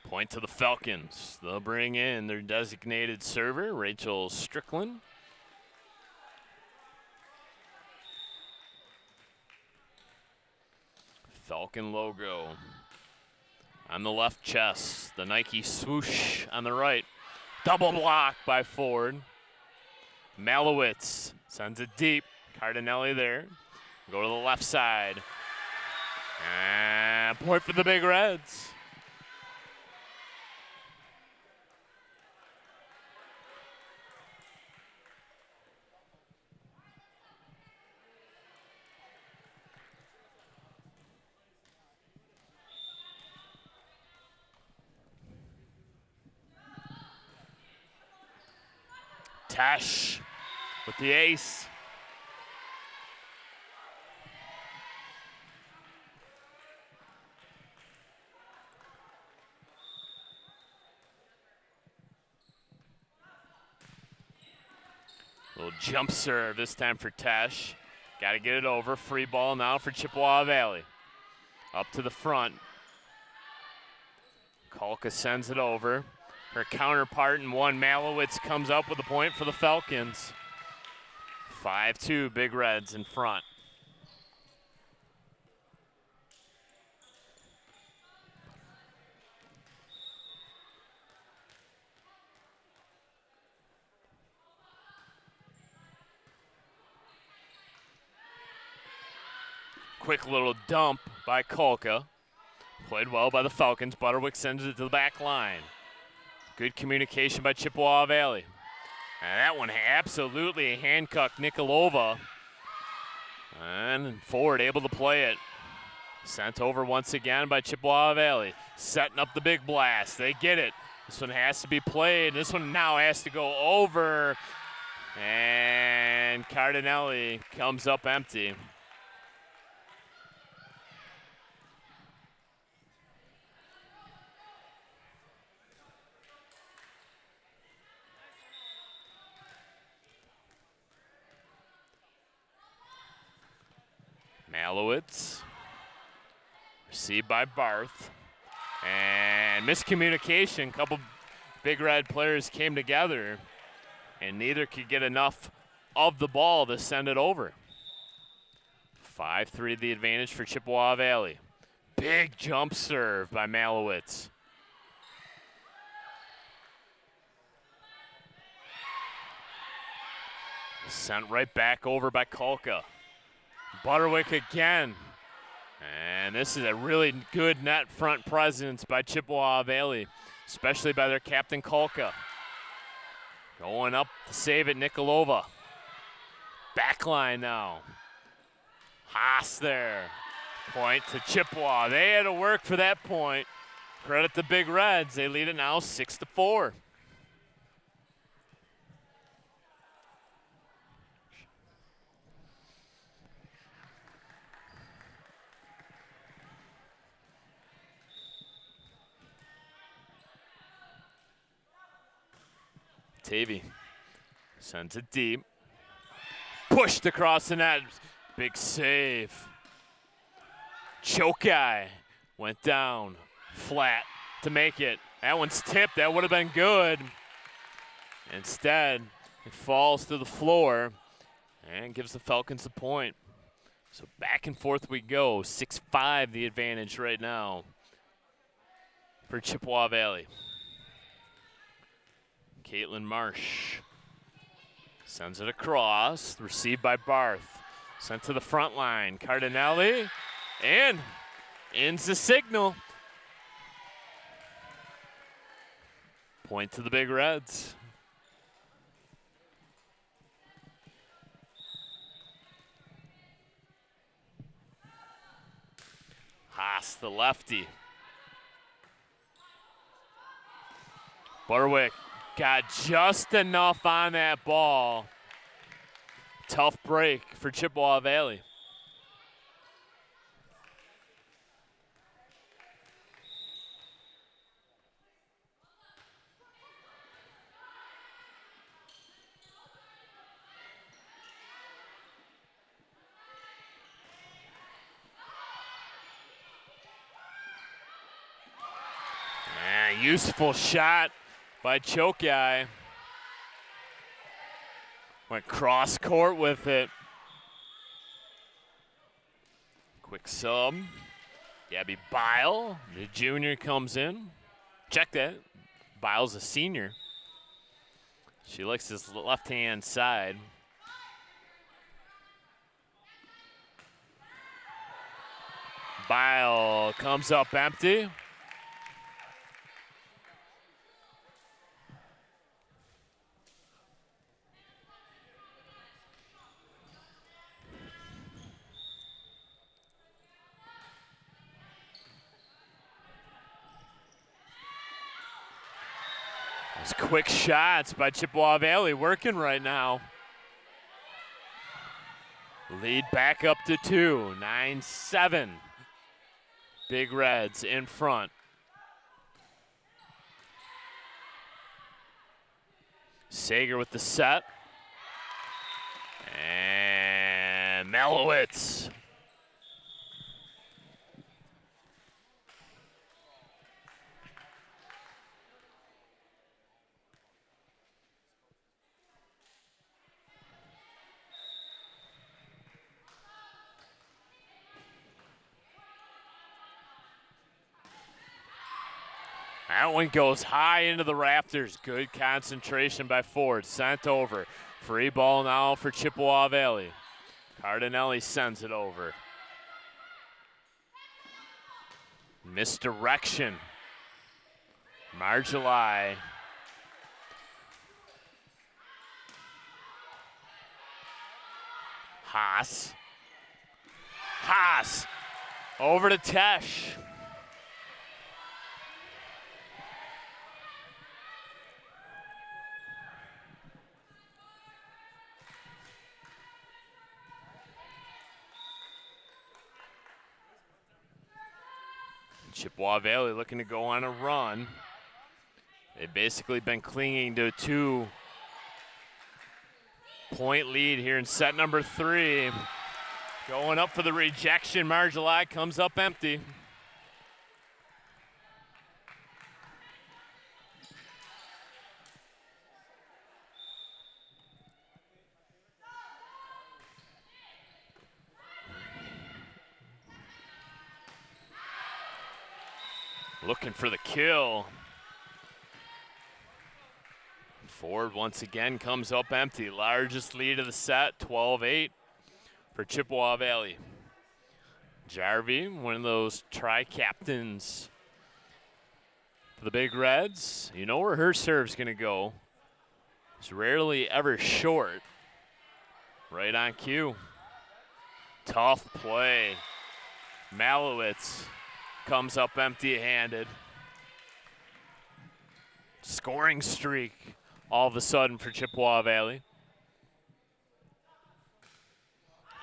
Point to the Falcons. They'll bring in their designated server, Rachel Strickland. Falcon logo on the left chest. The Nike swoosh on the right. Double block by Ford. Malowitz sends it deep. Cardinelli there. Go to the left side. And point for the Big Reds. Tash with the ace. Little jump serve this time for Tash. Got to get it over. Free ball now for Chippewa Valley. Up to the front. Kolka sends it over. Her counterpart in one, Malowitz, comes up with a point for the Falcons. 5-2 Big Reds in front. Quick little dump by Kolka. Played well by the Falcons. Butterwick sends it to the back line. Good communication by Chippewa Valley. And that one absolutely handcuffed Nikolova. And Ford able to play it. Sent over once again by Chippewa Valley. Setting up the big blast. They get it. This one has to be played. This one now has to go over. And Cardinelli comes up empty. Malowitz, received by Barth. And miscommunication. Couple Big Red players came together, and neither could get enough of the ball to send it over. 5-3 the advantage for Chippewa Valley. Big jump serve by Malowitz. Sent right back over by Kolka. Butterwick again. And this is a really good net front presence by Chippewa Valley, especially by their captain Kolka. Going up to save it, Nikolova. Backline now. Haas there. Point to Chippewa. They had to work for that point. Credit the Big Reds. They lead it now 6-4. Tavy sends it deep. Pushed across the net. Big save. Chokai went down flat to make it. That one's tipped. That would have been good. Instead, it falls to the floor and gives the Falcons the point. So back and forth we go. 6-5 the advantage right now for Chippewa Valley. Caitlin Marsh sends it across, received by Barth. Sent to the front line, Cardinelli, and ends the signal. Point to the Big Reds. Haas, the lefty. Butterwick got just enough on that ball. Tough break for Chippewa Valley. Useful shot by Chokai. Went cross court with it. Quick sub. Gabby Bile, the junior, comes in. Check that. Bile's a senior. She likes his left-hand side. Bile comes up empty. Those quick shots by Chippewa Valley working right now. Lead back up to 2, 9-7. Big Reds in front. Sager with the set. And Malowitz. That one goes high into the rafters. Good concentration by Ford. Sent over. Free ball now for Chippewa Valley. Cardinelli sends it over. Misdirection. Marjolai. Haas. Haas. Over to Tesh. Chippewa Valley looking to go on a run. They've basically been clinging to a 2-point lead here in set number 3. Going up for the rejection. Marjolai comes up empty. looking for the kill. Ford once again comes up empty. Largest lead of the set, 12-8 for Chippewa Valley. Jarvie, one of those tri-captains for the Big Reds. You know where her serve's going to go. It's rarely ever short. Right on cue. Tough play. Malowitz comes up empty-handed. Scoring streak all of a sudden for Chippewa Valley.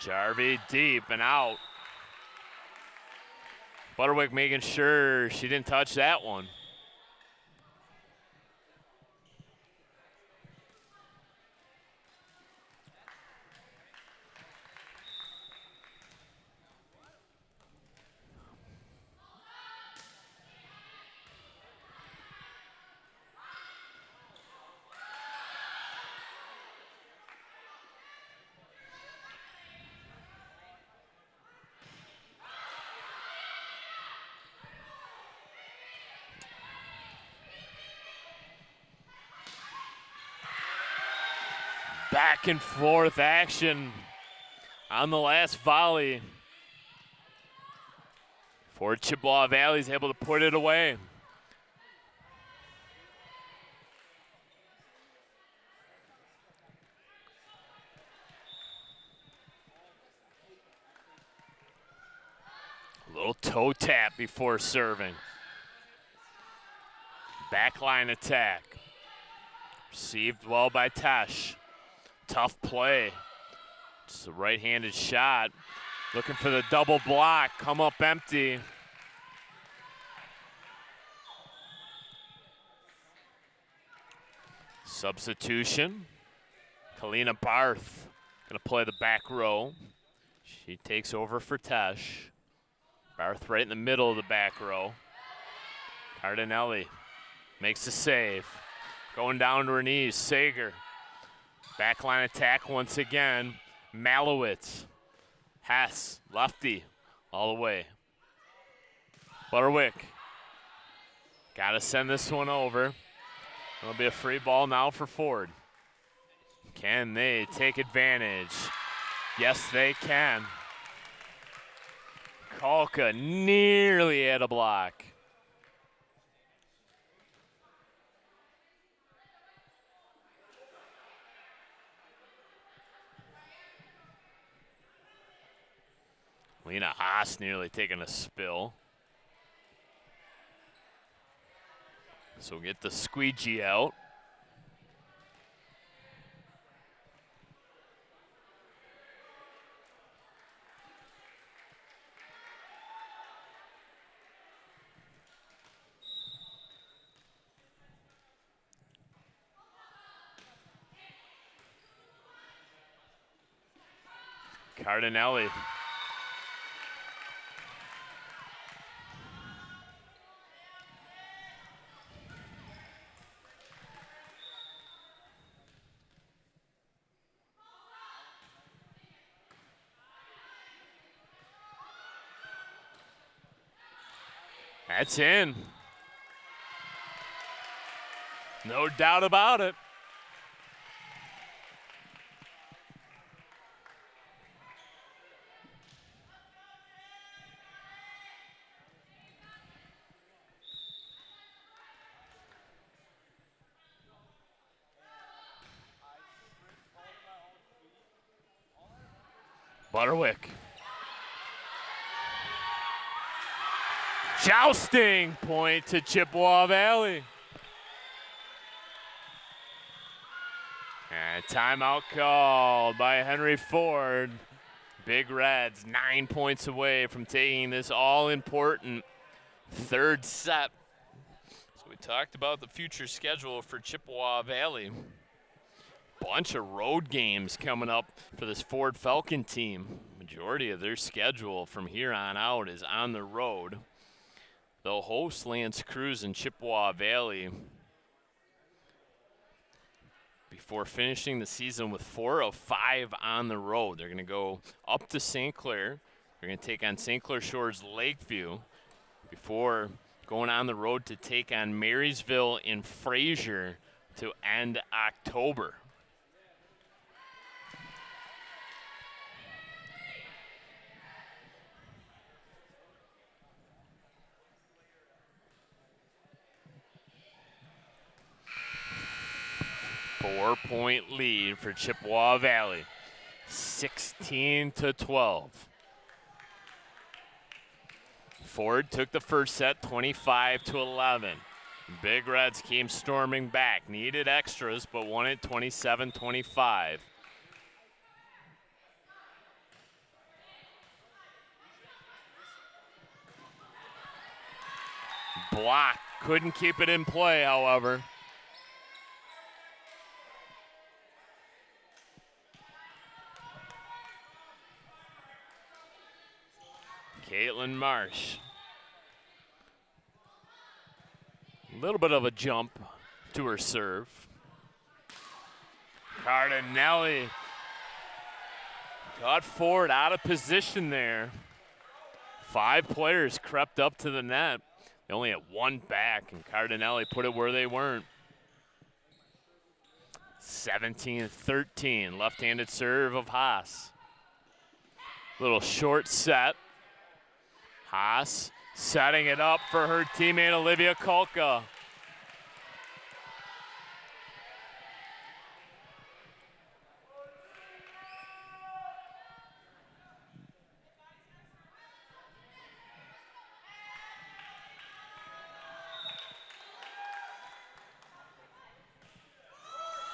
Jarvie deep and out. Butterwick making sure she didn't touch that one. Back and forth action on the last volley. For Chippewa Valley's able to put it away. A little toe tap before serving. Backline attack. Received well by Tesh. Tough play. Just a right-handed shot. Looking for the double block. Come up empty. Substitution. Kalina Barth going to play the back row. She takes over for Tesh. Barth right in the middle of the back row. Cardinelli makes the save. Going down to her knees. Sager. Backline attack once again. Malowitz. Hess, lefty, all the way. Butterwick. Got to send this one over. It'll be a free ball now for Ford. Can they take advantage? Yes, they can. Kalka nearly at a block. Lena Haas nearly taking a spill. So get the squeegee out. Cardinelli. That's in. No doubt about it. Butterwick. Jousting point to Chippewa Valley. And timeout called by Henry Ford. Big Reds 9 points away from taking this all-important third set. So we talked about the future schedule for Chippewa Valley. Bunch of road games coming up for this Ford Falcon team. Majority of their schedule from here on out is on the road. They'll host Lance Cruz in Chippewa Valley before finishing the season with 4 of 5 on the road. They're going to go up to St. Clair. They're going to take on St. Clair Shores Lakeview before going on the road to take on Marysville and Fraser to end October. Four-point lead for Chippewa Valley, 16-12. Ford took the first set, 25-11. Big Reds came storming back, needed extras, but won it 27-25. Block, couldn't keep it in play, however. Caitlin Marsh. A little bit of a jump to her serve. Cardinelli got Ford out of position there. 5 players crept up to the net. They only had one back, and Cardinelli put it where they weren't. 17-13, left-handed serve of Haas. Little short set. Haas setting it up for her teammate Olivia Kolka.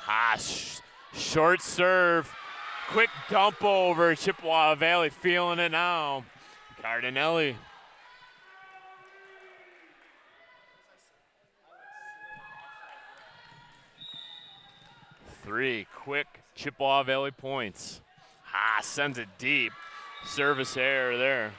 Haas, short serve, quick dump over. Chippewa Valley feeling it now. Cardinelli. Three quick Chippewa Valley points. Haas sends it deep. Service error there.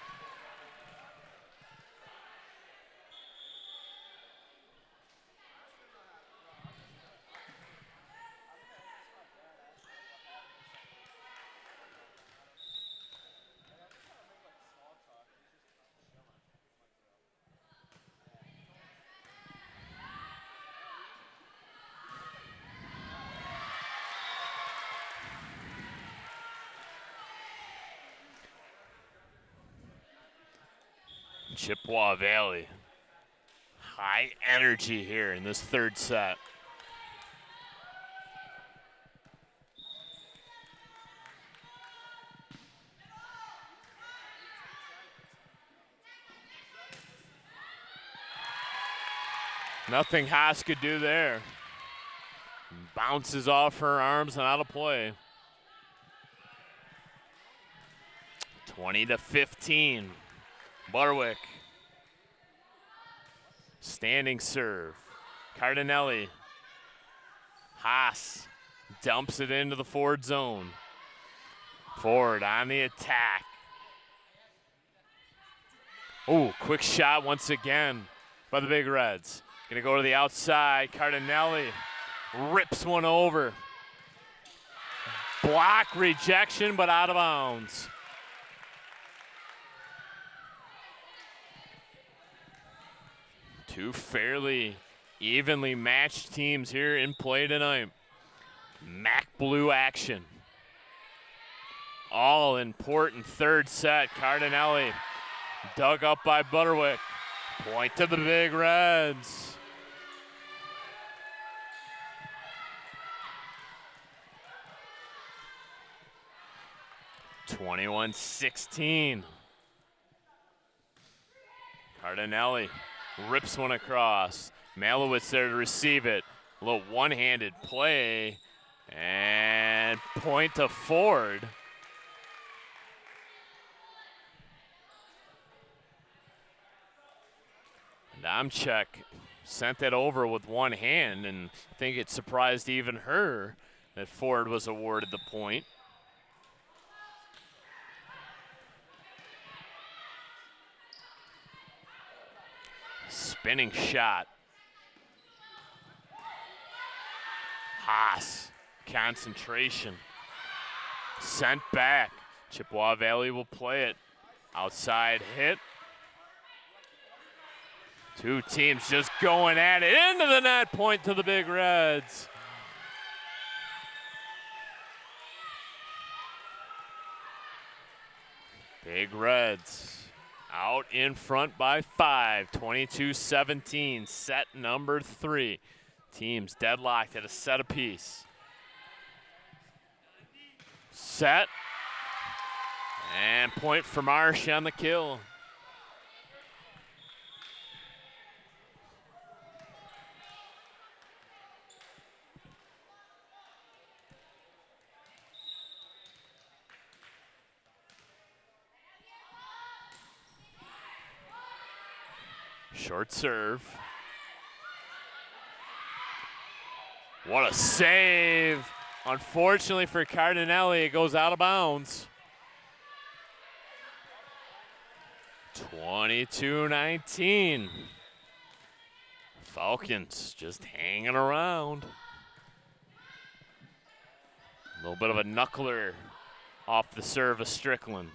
Chippewa Valley, high energy here in this third set. Nothing Haas could do there. Bounces off her arms and out of play. 20-15. Barwick. Standing serve. Cardinelli. Haas dumps it into the Ford zone. Ford on the attack. Oh, quick shot once again by the Big Reds. Gonna go to the outside. Cardinelli rips one over. Block rejection, but out of bounds. Two fairly evenly matched teams here in play tonight. Mac Blue action. All important third set. Cardinelli dug up by Butterwick. Point to the Big Reds. (21-16). Cardinelli rips one across. Malowitz there to receive it. A little one-handed play. And point to Ford. Domchek sent that over with one hand, and I think it surprised even her that Ford was awarded the point. Spinning shot. Haas, concentration. Sent back. Chippewa Valley will play it. Outside hit. Two teams just going at it. Into the net, point to the Big Reds. Big Reds out in front by 5, 22-17, set number 3. Teams deadlocked at a set apiece. Set. And point for Marsh on the kill. Short serve. What a save. Unfortunately for Cardinelli, it goes out of bounds. 22-19. Falcons just hanging around. A little bit of a knuckler off the serve of Strickland.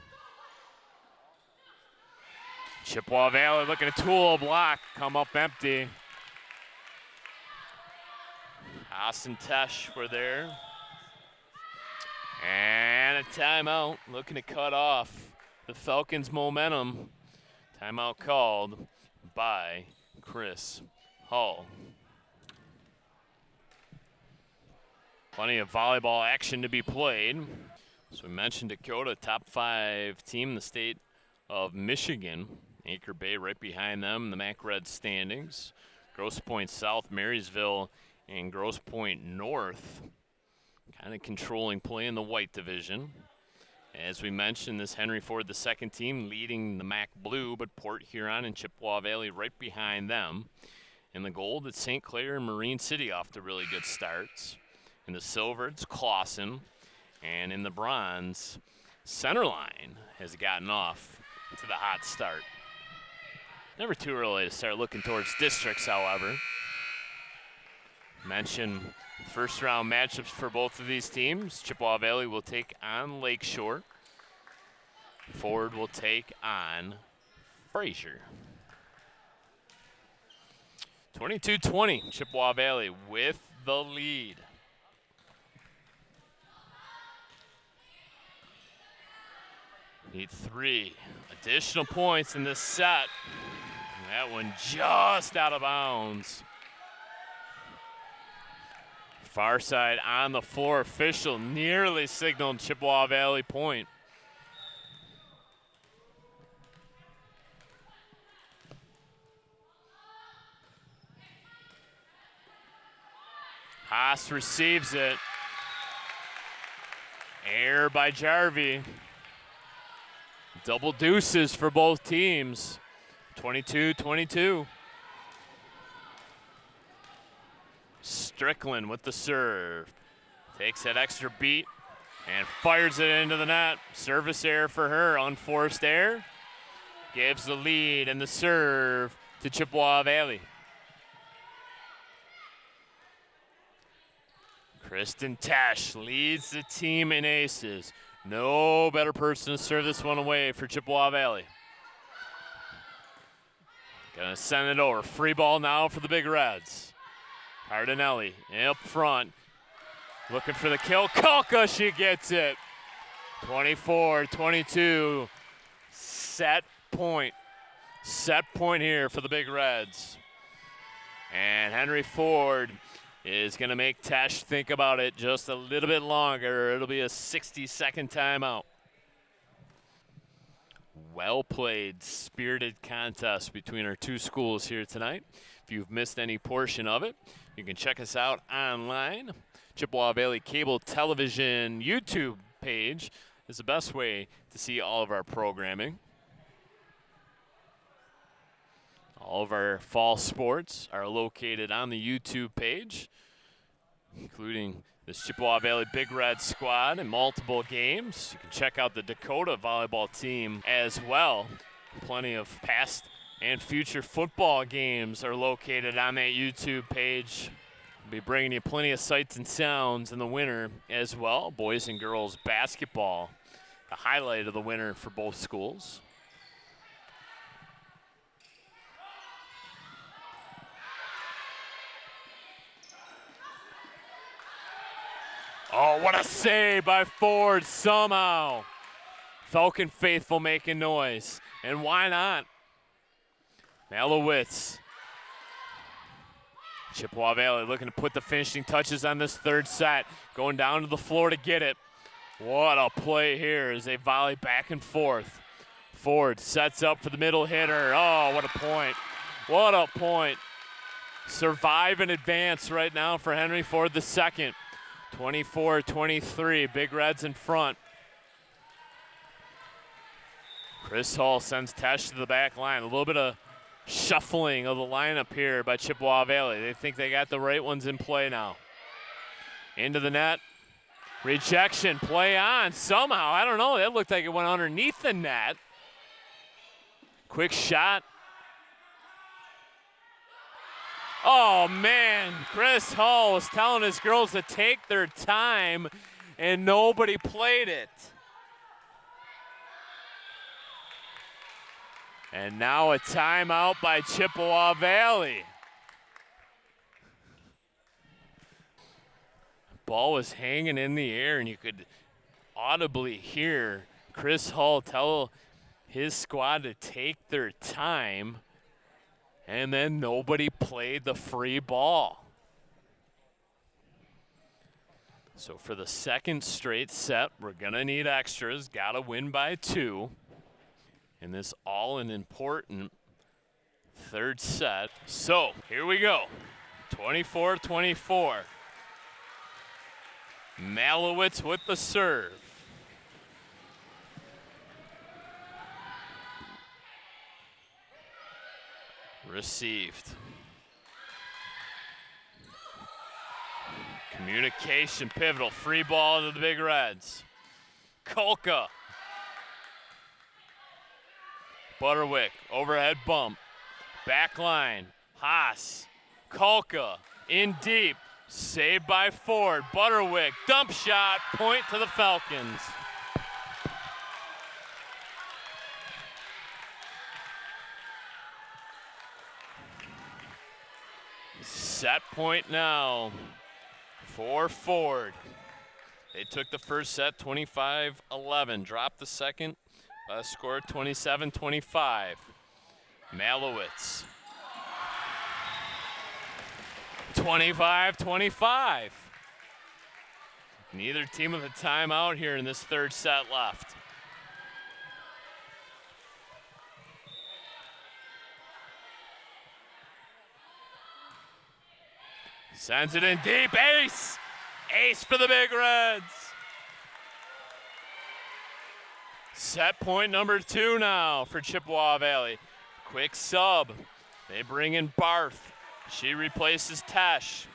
Chippewa Valley looking to tool a block, come up empty. Haas and Tesh were there. And a timeout, looking to cut off the Falcons' momentum. Timeout called by Chris Hull. Plenty of volleyball action to be played. So we mentioned Dakota, top 5 team in the state of Michigan. Anchor Bay right behind them in the MAC Red standings. Grosse Pointe South, Marysville, and Grosse Pointe North kind of controlling play in the white division. As we mentioned, this Henry Ford, the second team, leading the MAC Blue, but Port Huron and Chippewa Valley right behind them. In the gold, it's St. Clair and Marine City off to really good starts. In the silver, it's Clawson. And in the bronze, Centerline has gotten off to the hot start. Never too early to start looking towards districts, however. Mention first round matchups for both of these teams. Chippewa Valley will take on Lakeshore. Ford will take on Fraser. 22-20, Chippewa Valley with the lead. Need 3 additional points in this set. That one just out of bounds. Far side on the floor. Official nearly signaled Chippewa Valley point. Haas receives it. Air by Jarvie. Double deuces for both teams. 22-22. Strickland with the serve. Takes that extra beat and fires it into the net. Service error for her, unforced error. Gives the lead and the serve to Chippewa Valley. Kristen Tesh leads the team in aces. No better person to serve this one away for Chippewa Valley. Gonna send it over. Free ball now for the Big Reds. Cardinelli up front. Looking for the kill. Kalka, she gets it. 24-22. Set point. Set point here for the Big Reds. And Henry Ford is going to make Tesh think about it just a little bit longer. It'll be a 60-second timeout. Well played, spirited contest between our two schools here tonight. If you've missed any portion of it, you can check us out online. Chippewa Valley Cable Television YouTube page is the best way to see all of our programming. All of our fall sports are located on the YouTube page, including this Chippewa Valley Big Red squad in multiple games. You can check out the Dakota volleyball team as well. Plenty of past and future football games are located on that YouTube page. We'll be bringing you plenty of sights and sounds in the winter as well. Boys and girls basketball, the highlight of the winter for both schools. Oh, what a save by Ford somehow. Falcon faithful making noise. And why not? Malowitz. Chippewa Valley looking to put the finishing touches on this third set. Going down to the floor to get it. What a play here as they volley back and forth. Ford sets up for the middle hitter. Oh, what a point. What a point. Survive and advance right now for Henry Ford the second. 24-23, Big Reds in front. Chris Hall sends Tesh to the back line. A little bit of shuffling of the lineup here by Chippewa Valley. They think they got the right ones in play now. Into the net. Rejection, play on somehow. I don't know, that looked like it went underneath the net. Quick shot. Oh man, Chris Hall was telling his girls to take their time and nobody played it. And now a timeout by Chippewa Valley. Ball was hanging in the air and you could audibly hear Chris Hall tell his squad to take their time, and then nobody played the free ball. So for the second straight set, we're gonna need extras, gotta win by 2. In this all an important third set. So here we go, 24-24. Malowitz with the serve. Received. Communication pivotal, free ball to the Big Reds. Kolka. Butterwick, overhead bump. Back line, Haas. Kolka, in deep. Saved by Ford. Butterwick, dump shot, point to the Falcons. Set point now for Ford. They took the first set 25-11, dropped the second by a score 27-25. Malowitz. 25-25. Neither team with a timeout here in this third set left. Sends it in deep, ace! Ace for the Big Reds. Set point number 2 now for Chippewa Valley. Quick sub. They bring in Barth. She replaces Tesh.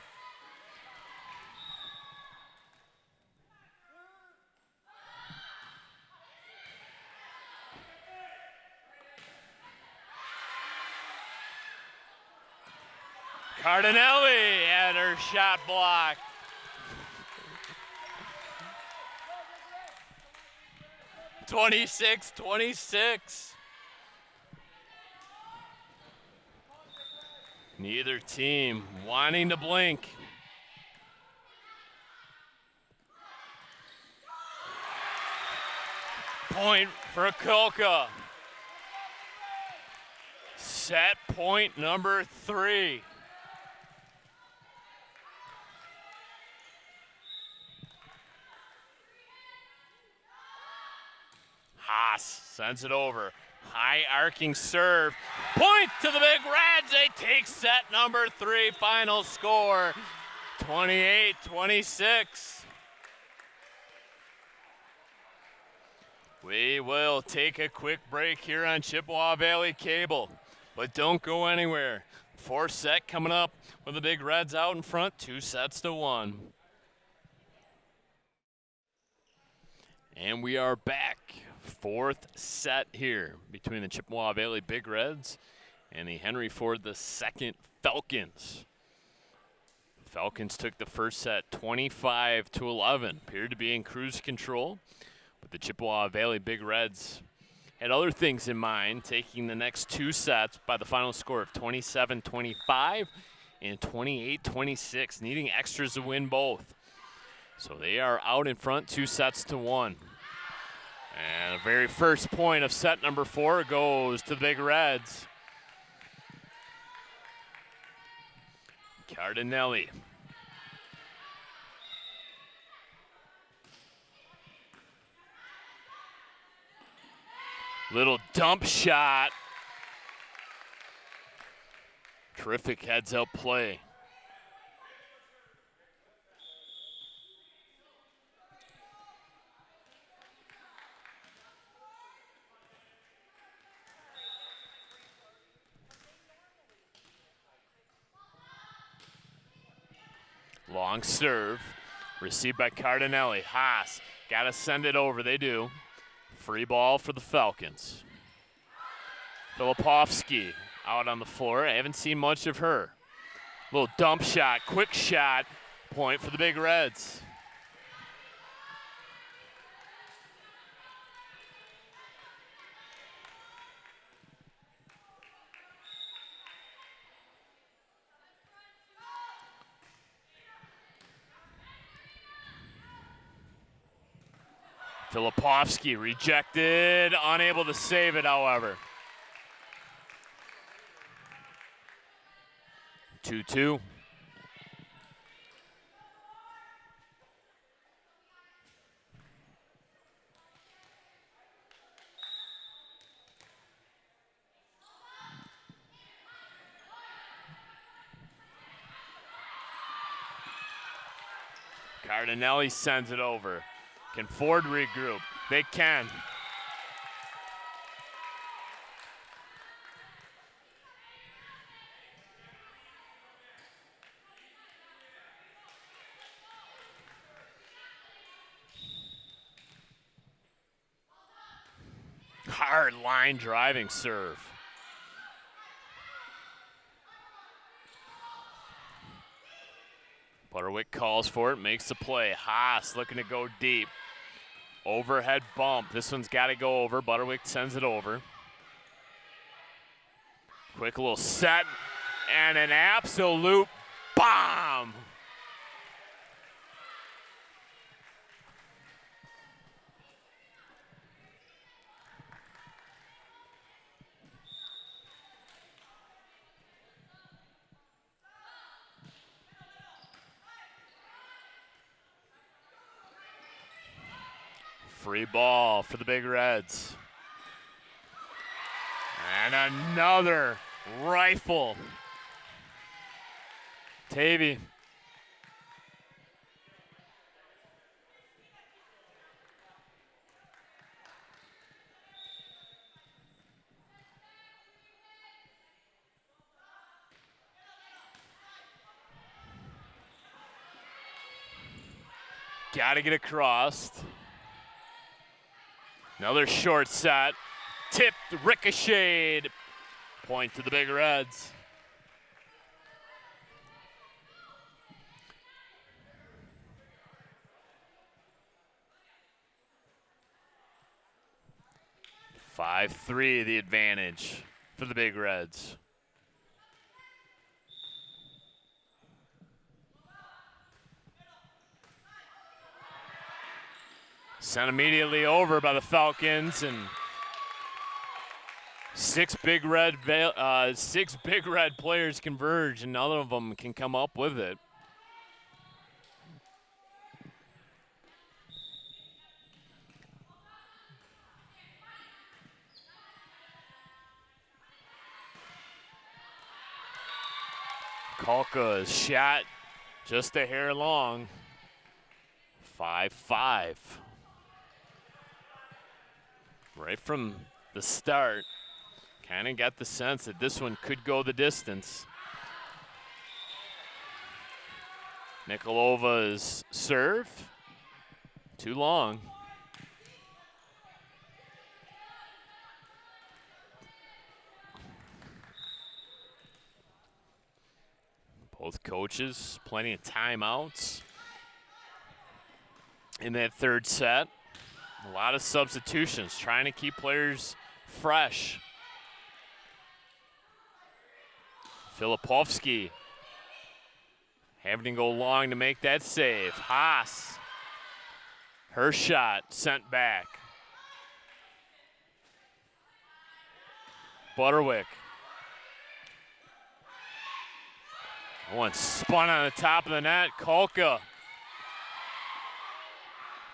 Cardinelli had her shot blocked. (26-26). Neither team wanting to blink. Point for Kolka. Set point number 3. Haas sends it over. High arcing serve. Point to the Big Reds. They take set number 3. Final score 28-26. We will take a quick break here on Chippewa Valley Cable, but don't go anywhere. 4th set coming up with the Big Reds out in front, 2-1. And we are back. 4th set here between the Chippewa Valley Big Reds and the Henry Ford II Falcons. Falcons took the first set 25-11. Appeared to be in cruise control, but the Chippewa Valley Big Reds had other things in mind, taking the next 2 sets by the final score of 27-25 and 28-26, needing extras to win both. So they are out in front, 2-1. And the very first point of set number 4 goes to the Big Reds. Cardinelli. Little dump shot. Terrific heads-up play. Long serve, received by Cardinelli. Haas, got to send it over, they do. Free ball for the Falcons. Filipovsky out on the floor. I haven't seen much of her. Little dump shot, quick shot, point for the Big Reds. Filipovsky rejected, unable to save it, however. 2-2. Cardinelli sends it over. Can Ford regroup? They can. Hard line driving serve. Butterwick calls for it, makes the play. Haas looking to go deep. Overhead bump. This one's got to go over. Butterwick sends it over. Quick little set and an absolute bomb. Free ball for the Big Reds. And another rifle. Tavy. Got to get across. Another short set. Tipped, ricocheted. Point to the Big Reds. (5-3) the advantage for the Big Reds. Sent immediately over by the Falcons, and six big red players converge, and none of them can come up with it. Kalka's shot just a hair long. 5-5. Right from the start, kind of got the sense that this one could go the distance. Nikolova's serve, too long. Both coaches, plenty of timeouts in that third set. A lot of substitutions, trying to keep players fresh. Filipovsky having to go long to make that save. Haas Her shot sent back. Butterwick. One spun on the top of the net. Kolka.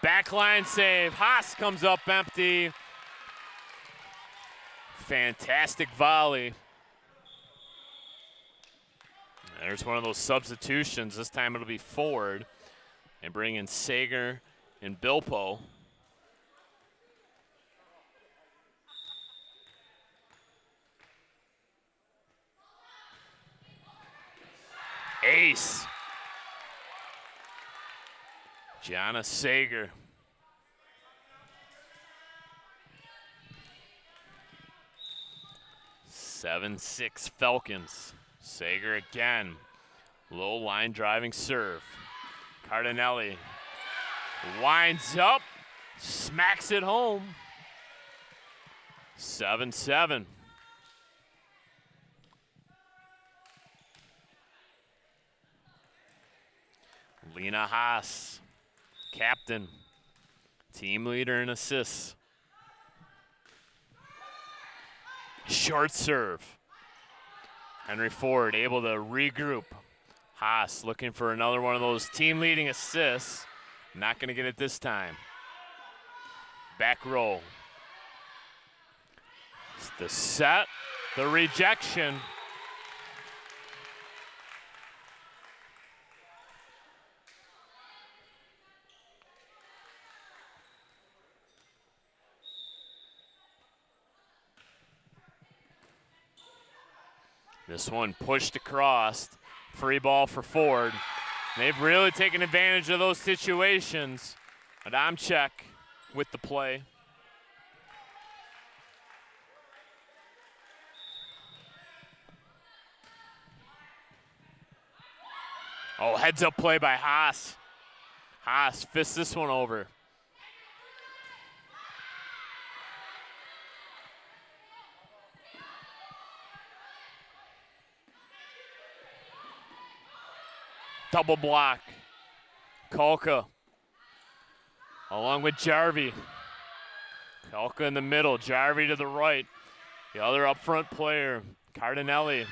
Backline save. Haas comes up empty. Fantastic volley. There's one of those substitutions. This time it'll be Ford. And bring in Sager and Bilpo. Ace. Gianna Sager. Seven, 6 Falcons. Sager again. Low line driving serve. Cardinelli winds up, smacks it home. 7-7. Lena Haas, captain, team leader in assists. Short serve. Henry Ford able to regroup. Haas looking for another one of those team leading assists. Not going to get it this time. Back row. It's the set, the rejection. This one pushed across. Free ball for Ford. They've really taken advantage of those situations. Adamczyk with the play. Oh, heads up play by Haas. Haas fists this one over. Double block. Kolka along with Jarvie. Kolka in the middle, Jarvie to the right. The other up front player, Cardinelli.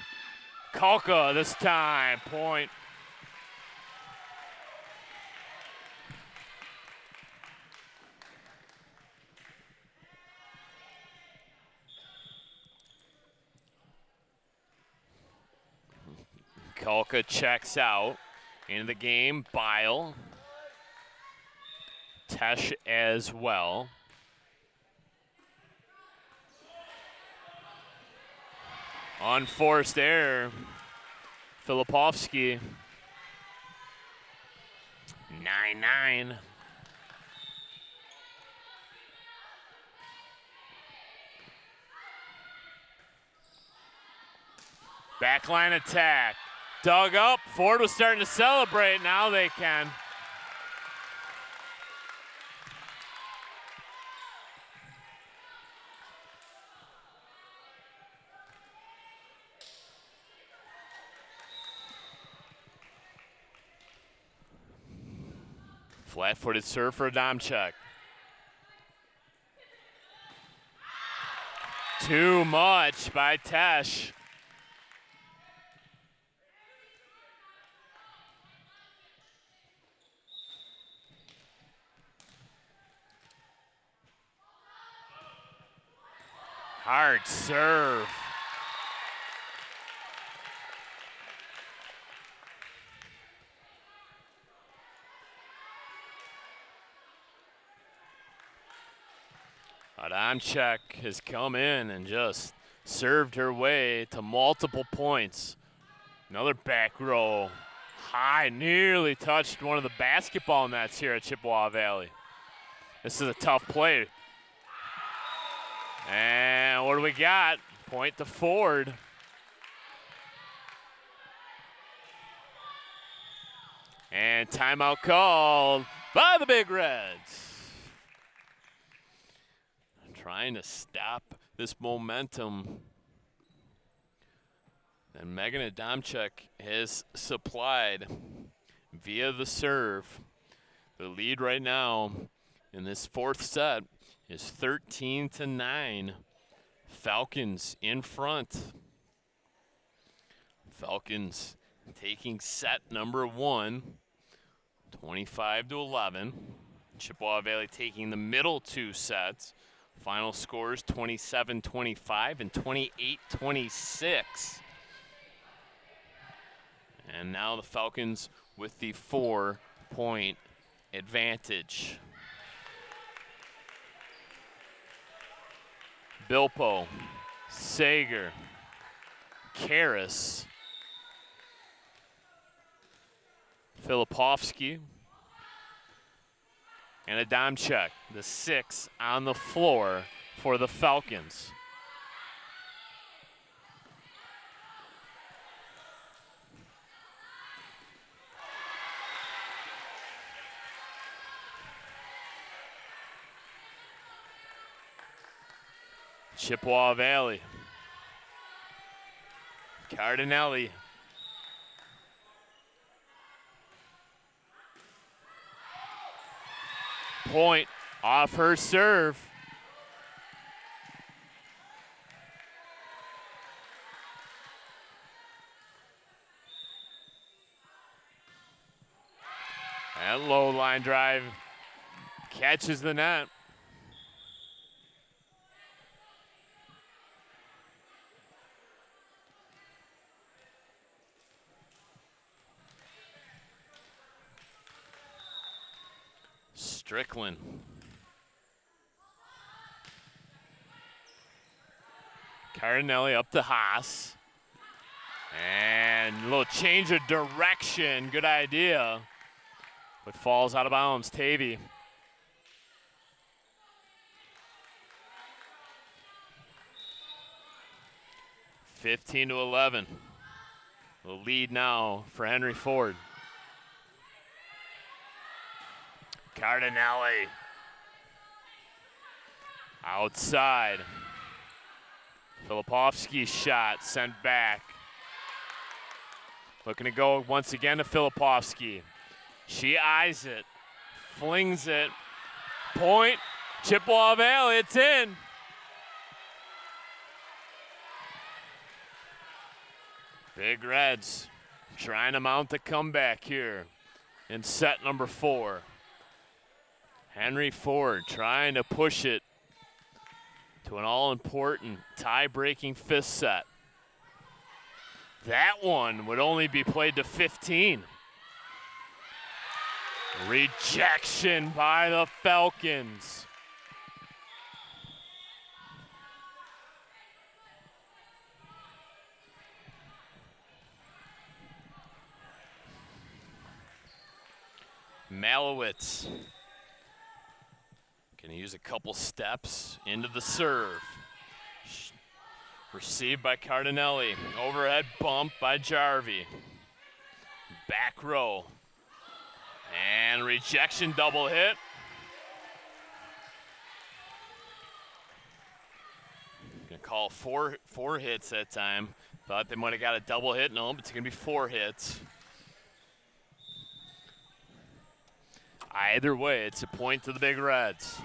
Kolka this time, point. Kolka checks out. Into the game, Bile. Tesh as well. Unforced error. Filipovsky. 9-9. Backline attack. Dug up. Ford was starting to celebrate. Now they can. Flat-footed serve for Adamczyk. Too much by Tesh. Hard serve. Adamczyk has come in and just served her way to multiple points. Another back row. High, nearly touched one of the basketball nets here at Chippewa Valley. This is a tough play. And what do we got? Point to Ford. And timeout called by the Big Reds. Trying to stop this momentum. And Megan Adamczyk has supplied via the serve. The lead right now in this fourth set is 13-9. Falcons in front. Falcons taking set number 1, 25-11. Chippewa Valley taking the middle 2 sets. Final scores 27-25 and 28-26. And now the Falcons with the 4-point advantage. Bilpo, Sager, Karras, Filipovsky, and Adamczyk, the 6 on the floor for the Falcons. Chippewa Valley. Cardinelli. Point off her serve. That low line drive catches the net. Strickland. Cardinelli up to Haas. And a little change of direction. Good idea. But falls out of bounds. Tavy. (15-11). The lead now for Henry Ford. Cardinelli. Outside. Filipovsky's shot sent back. Looking to go once again to Filipovsky. She eyes it, flings it. Point, Chippewa Valley, it's in. Big Reds trying to mount the comeback here in set number 4. Henry Ford trying to push it to an all-important tie-breaking 5th set. That one would only be played to 15. Rejection by the Falcons. Malowitz can use a couple steps into the serve. Received by Cardinelli. Overhead bump by Jarvie. Back row. And rejection double hit. Gonna call four hits that time. Thought they might have got a double hit. No, but it's gonna be 4 hits. Either way, it's a point to the Big Reds.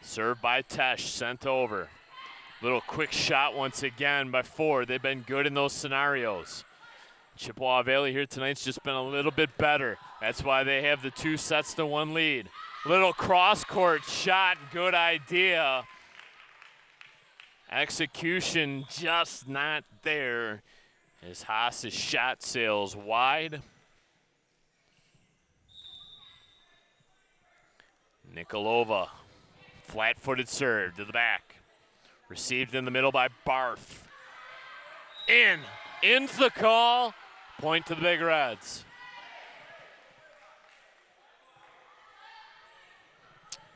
Served by Tesh, sent over. Little quick shot once again by Ford. They've been good in those scenarios. Chippewa Valley here tonight's just been a little bit better. That's why they have the 2-1 lead. Little cross-court shot, good idea. Execution just not there as Haas's shot sails wide. Nikolova, flat-footed serve to the back. Received in the middle by Barth. Into the call. Point to the Big Reds.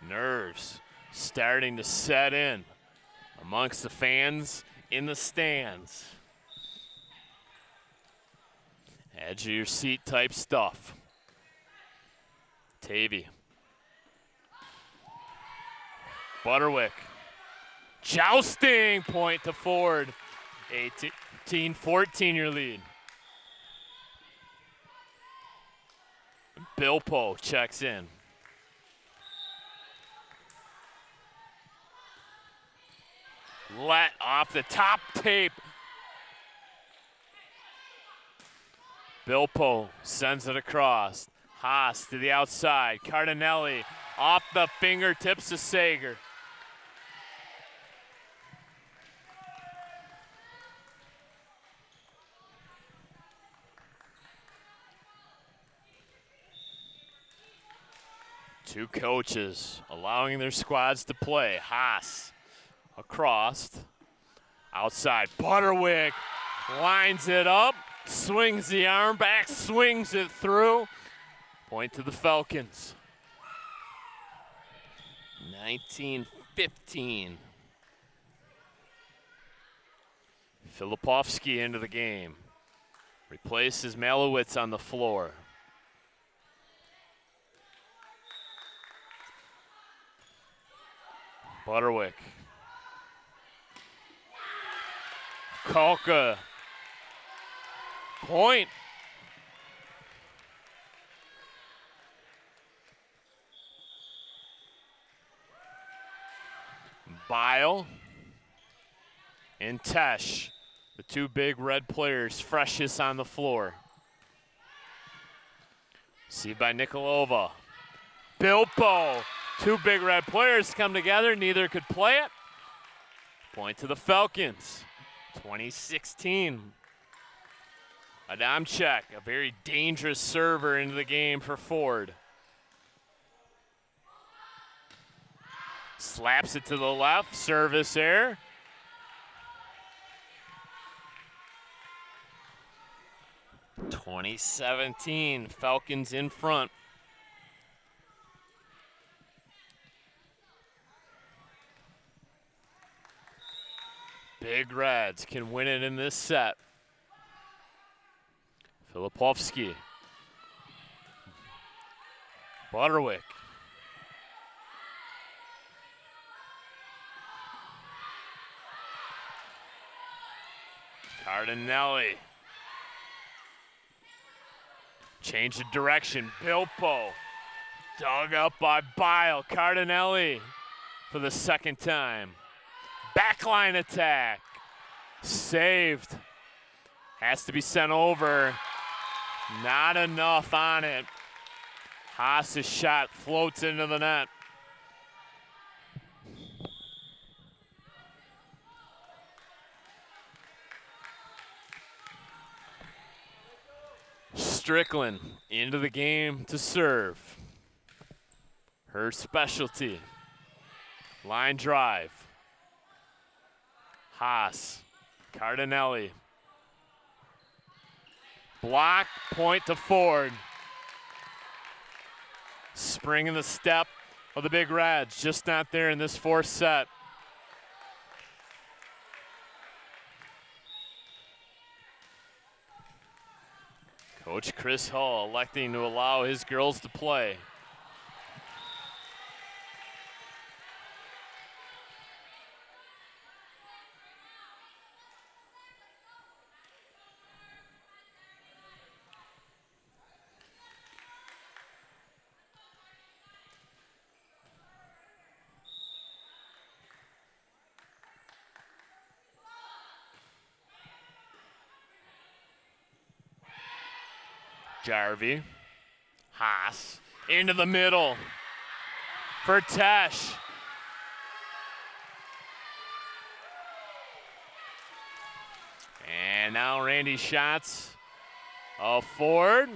Nerves starting to set in amongst the fans in the stands. Edge of your seat type stuff. Tavy. Butterwick. Jousting, point to Ford. 18-14 your lead. Bilpo checks in. let off the top tape. Bilpo sends it across. Haas to the outside. Cardinelli off the fingertips of Sager. Two coaches allowing their squads to play. Haas across. Outside. Butterwick lines it up. Swings the arm back. Swings it through. Point to the Falcons. 19-15. Filipovsky into the game. Replaces Malowitz on the floor. Butterwick. Kalka. Point. Bile and Tesh, the two big red players, freshest on the floor. Received by Nikolova. Bilpo. Two big red players come together, neither could play it. Point to the Falcons, 2016. Adamczyk, a very dangerous server into the game for Ford. Slaps it to the left, service error. (2017) Falcons in front. Big Reds can win it in this set. Filipovsky. Butterwick. Cardinelli. Change of direction. Bilpo. Dug up by Bile. Cardinelli for the second time. Backline attack. Saved. Has to be sent over. Not enough on it. Haas's shot floats into the net. Strickland into the game to serve. Her specialty. Line drive. Haas. Cardinelli. Block, point to Ford. Spring in the step of the Big Reds, just not there in this fourth set. Coach Chris Hull electing to allow his girls to play. Jarvie. Haas into the middle for Tesh. And now Randy's shots of Ford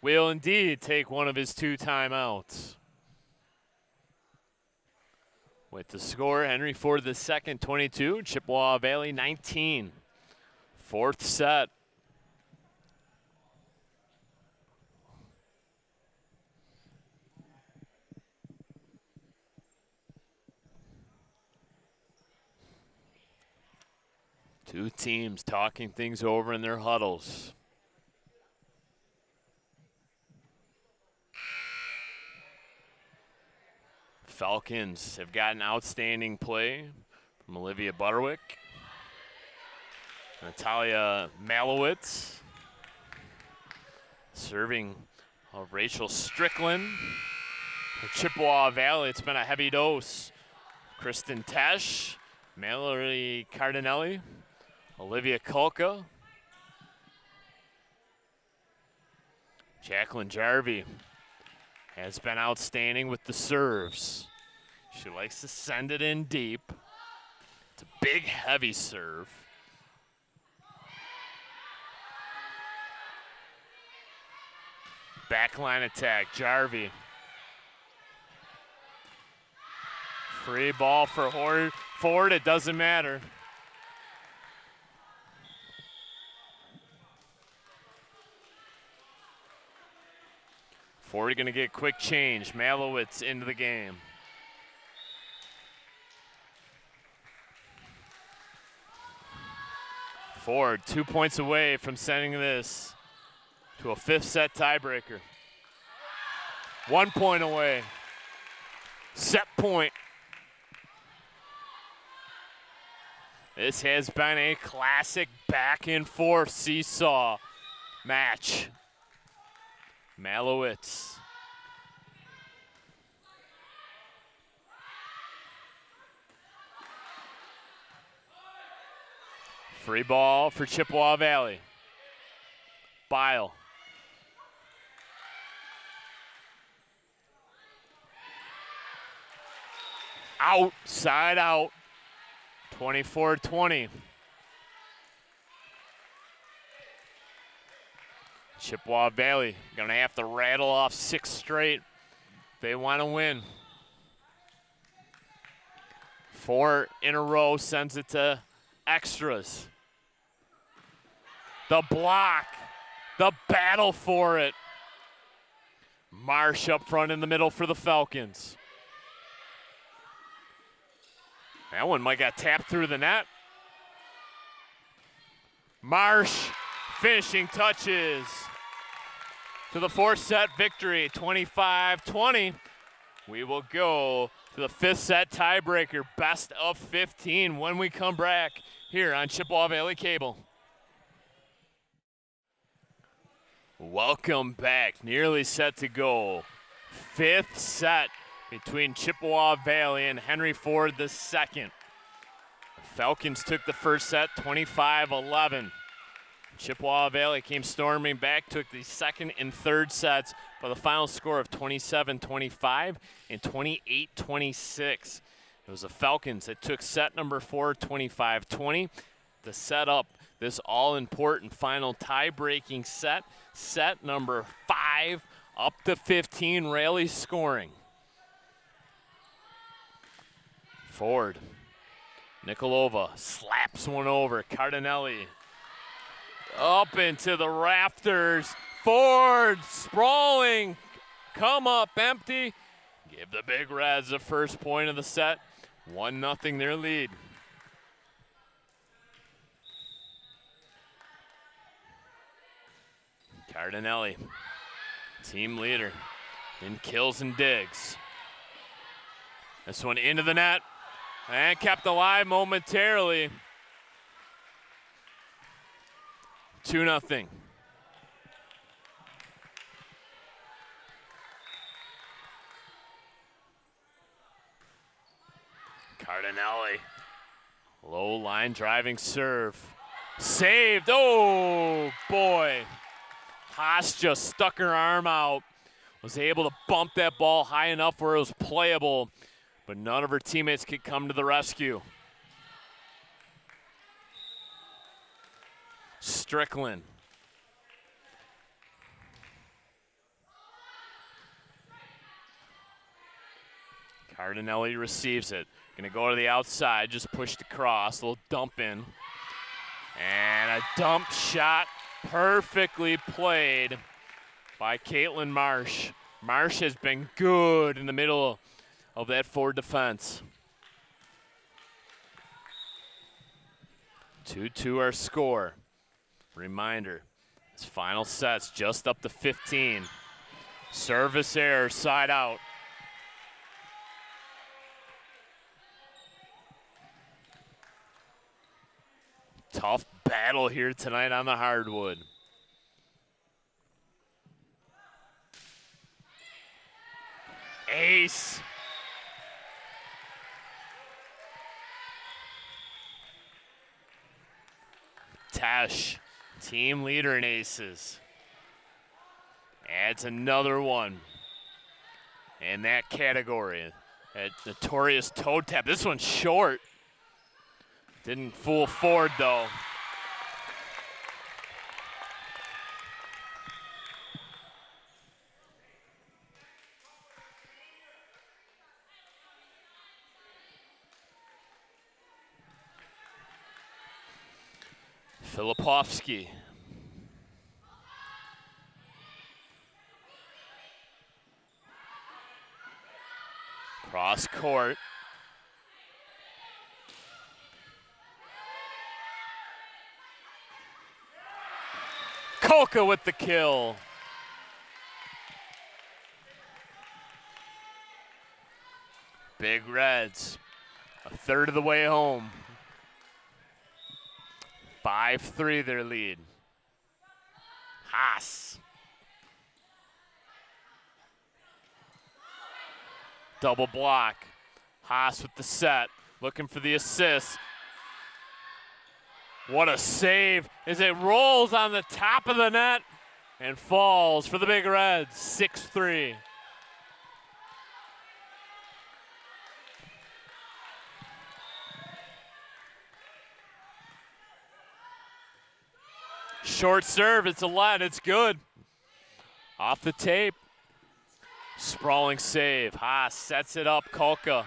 will indeed take one of his two timeouts. With the score, Henry Ford the second, 22, Chippewa Valley 19. Fourth set. Two teams talking things over in their huddles. Falcons have gotten outstanding play from Olivia Butterwick, Natalia Malowitz, serving of Rachel Strickland. For Chippewa Valley, it's been a heavy dose. Kristen Tesh, Mallory Cardinelli, Olivia Kulka, Jacqueline Jarvie has been outstanding with the serves. She likes to send it in deep. It's a big, heavy serve. Backline attack, Jarvie. Free ball for Ford, it doesn't matter. Ford gonna get quick change. Malowitz into the game. Ford 2 points away from sending this to a 5th set tiebreaker. 1 point away. Set point. This has been a classic back and forth seesaw match. Malowitz. Free ball for Chippewa Valley. Bile. Out, side out. 24-20. Chippewa Valley gonna have to rattle off 6 straight. They want to win. 4 in a row sends it to extras. The block, the battle for it. Marsh up front in the middle for the Falcons. That one might got tapped through the net. Marsh finishing touches to the 4th set victory, 25-20. We will go to the 5th set tiebreaker, best of 15 when we come back here on Chippewa Valley Cable. Welcome back, nearly set to go. 5th set between Chippewa Valley and Henry Ford II. The Falcons took the 1st set 25-11. Chippewa Valley came storming back, took the 2nd and 3rd sets by the final score of 27-25 and 28-26. It was the Falcons that took set number 4, 25-20, to set up this all-important final tie-breaking set, set number 5, up to 15, rally scoring. Ford. Nikolova slaps one over. Cardinelli up into the rafters. Ford sprawling. Come up empty. Give the Big Reds the first point of the set. 1-0 their lead. Cardinelli, team leader in kills and digs. This one into the net. And kept alive momentarily. 2-0. Cardinelli. Low line driving serve. Saved. Oh, boy. Haas just stuck her arm out. Was able to bump that ball high enough where it was playable, but none of her teammates could come to the rescue. Strickland. Cardinelli receives it. Gonna go to the outside, just pushed across, a little dump in. And a dump shot, perfectly played by Caitlin Marsh. Marsh has been good in the middle of that Ford defense. 2-2 our score. Reminder, this final set's just up to 15. Service error, side out. Tough battle here tonight on the hardwood. Ace. Tesh, team leader in aces. Adds another one in that category. That notorious toe tap. This one's short. Didn't fool Ford though. Filipovsky. Cross court. Kolka with the kill. Big Reds, a third of the way home. 5-3 their lead. Haas. Double block. Haas with the set, looking for the assist. What a save as it rolls on the top of the net and falls for the Big Reds, 6-3. Short serve, it's a lot, it's good. Off the tape. Sprawling save. Haas sets it up, Kolka.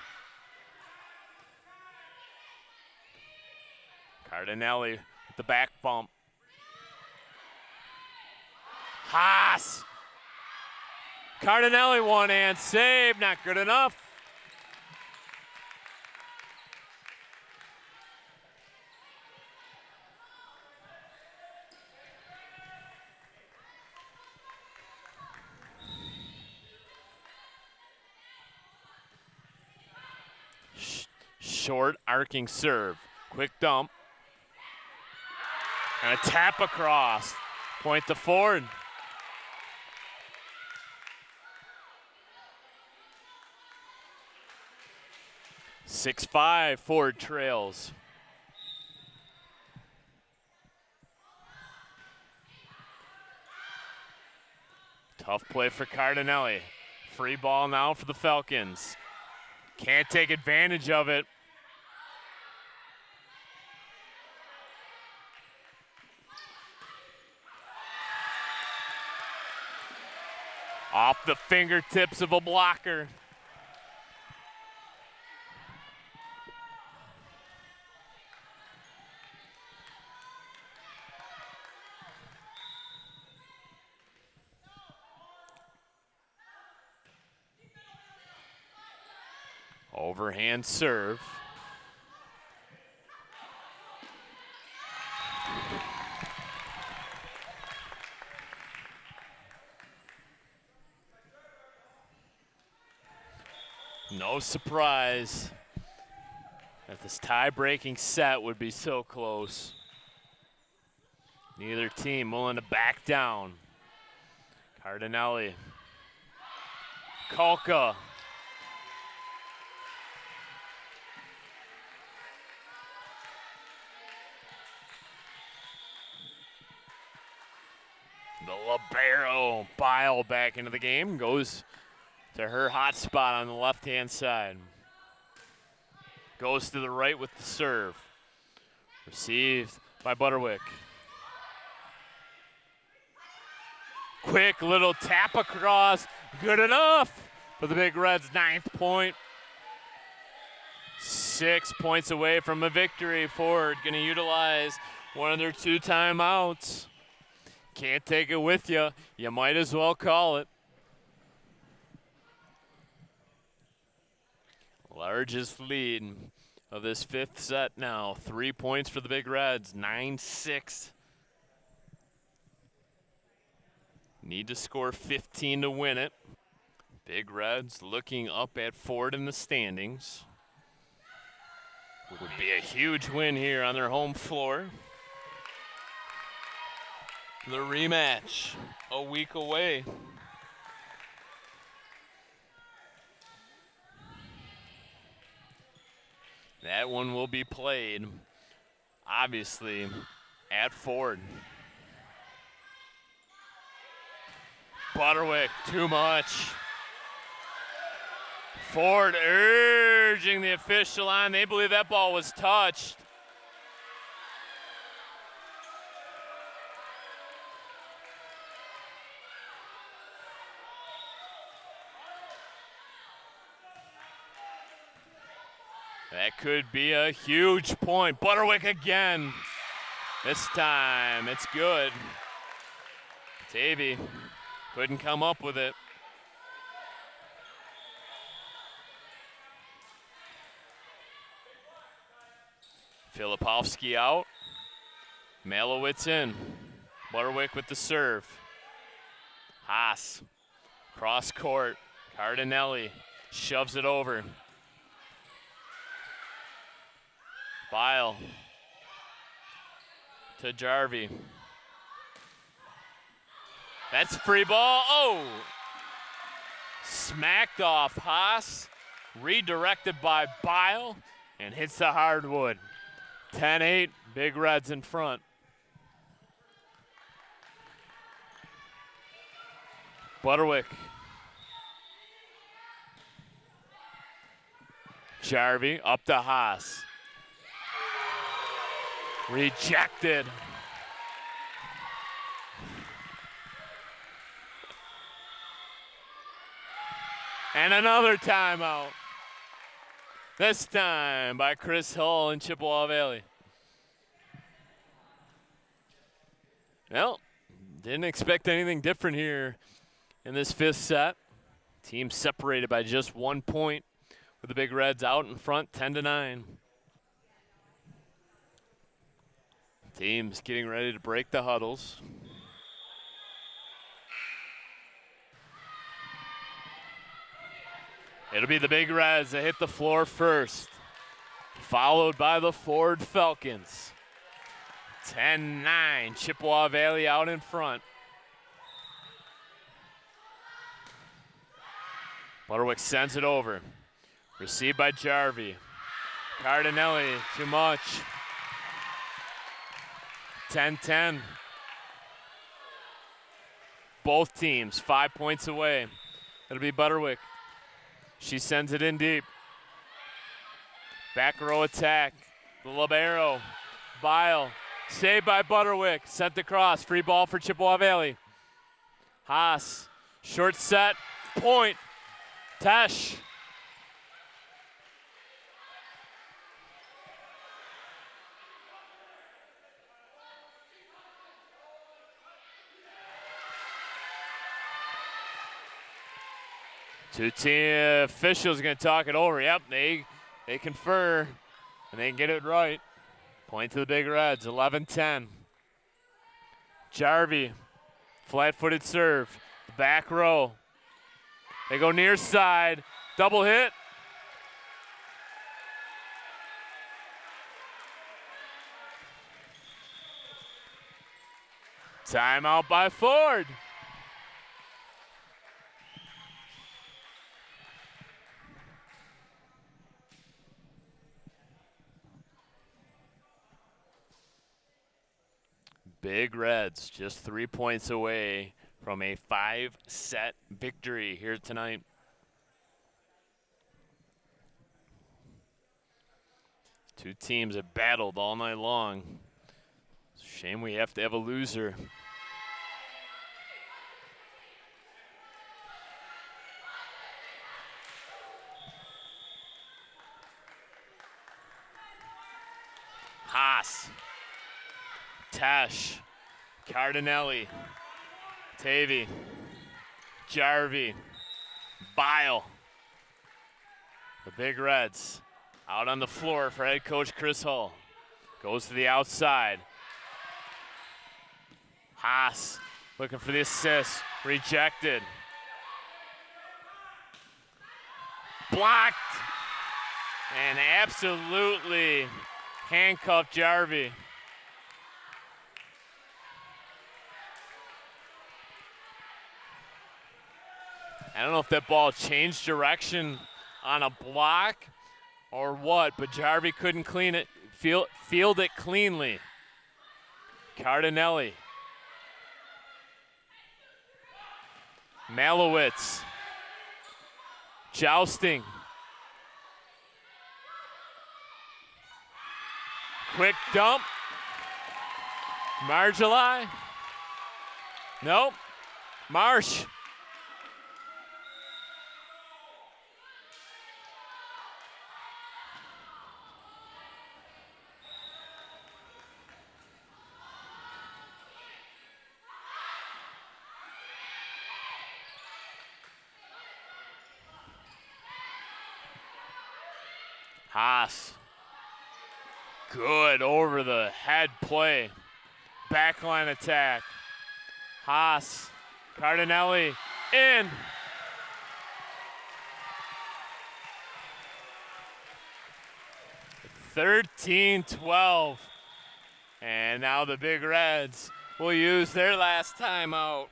Cardinelli with the back bump. Haas. Cardinelli one-hand save, not good enough. Short arcing serve. Quick dump. And a tap across. Point to Ford. (6-5) Ford trails. Tough play for Cardinelli. Free ball now for the Falcons. Can't take advantage of it. Off the fingertips of a blocker. Overhand serve. No surprise that this tie-breaking set would be so close. Neither team willing to back down. Cardinelli. Kolka. The libero, Bile, back into the game, goes to her hot spot on the left-hand side. Goes to the right with the serve. Received by Butterwick. Quick little tap across, good enough for the Big Reds' 9th point. 6 points away from a victory. Ford gonna utilize one of their 2 timeouts. Can't take it with you. You might as well call it. Largest lead of this 5th set now. 3 points for the Big Reds, 9-6. Need to score 15 to win it. Big Reds looking up at Ford in the standings. Would be a huge win here on their home floor. The rematch a week away. That one will be played, obviously, at Ford. Butterwick, too much. Ford urging the official on. They believe that ball was touched. That could be a huge point. Butterwick again. This time it's good. Tavy couldn't come up with it. Filipowski out. Malowitz in. Butterwick with the serve. Haas. Cross court. Cardinelli shoves it over. Bile to Jarvie. That's free ball. Oh! Smacked off Haas. Redirected by Bile and hits the hardwood. 10-8, Big Reds in front. Butterwick. Jarvie up to Haas. Rejected. And another timeout. This time by Chris Hull in Chippewa Valley. Well, didn't expect anything different here in this fifth set. Team separated by just 1 point with the Big Reds out in front, 10-9. Teams getting ready to break the huddles. It'll be the Big Reds that hit the floor first, followed by the Ford Falcons. 10-9, Chippewa Valley out in front. Butterwick sends it over. Received by Jarvie. Cardinelli, too much. 10-10. Both teams 5 points away. It'll be Butterwick. She sends it in deep. Back row attack. The libero. Bile. Saved by Butterwick. Sent across. Free ball for Chippewa Valley. Haas. Short set. Point. Tesh. Two team officials going to talk it over. Yep, they confer, and they can get it right. Point to the Big Reds, 11-10. Jarvie, flat-footed serve, back row. They go near side, double hit. Timeout by Ford. Big Reds just 3 points away from a 5-set victory here tonight. Two teams have battled all night long. It's a shame we have to have a loser. Haas. Tash, Cardinelli, Tavy, Jarvie, Bile. The Big Reds out on the floor for head coach Chris Hull. Goes to the outside. Haas looking for the assist. Rejected. Blocked. And absolutely handcuffed Jarvie. I don't know if that ball changed direction on a block or what, but Jarvie couldn't clean it, field it cleanly. Cardinelli. Malowitz. Jousting. Quick dump. Marjoli. Nope. Marsh. Haas. Good over the head play. Backline attack. Haas. Cardinelli in. (13-12). And now the Big Reds will use their last timeout.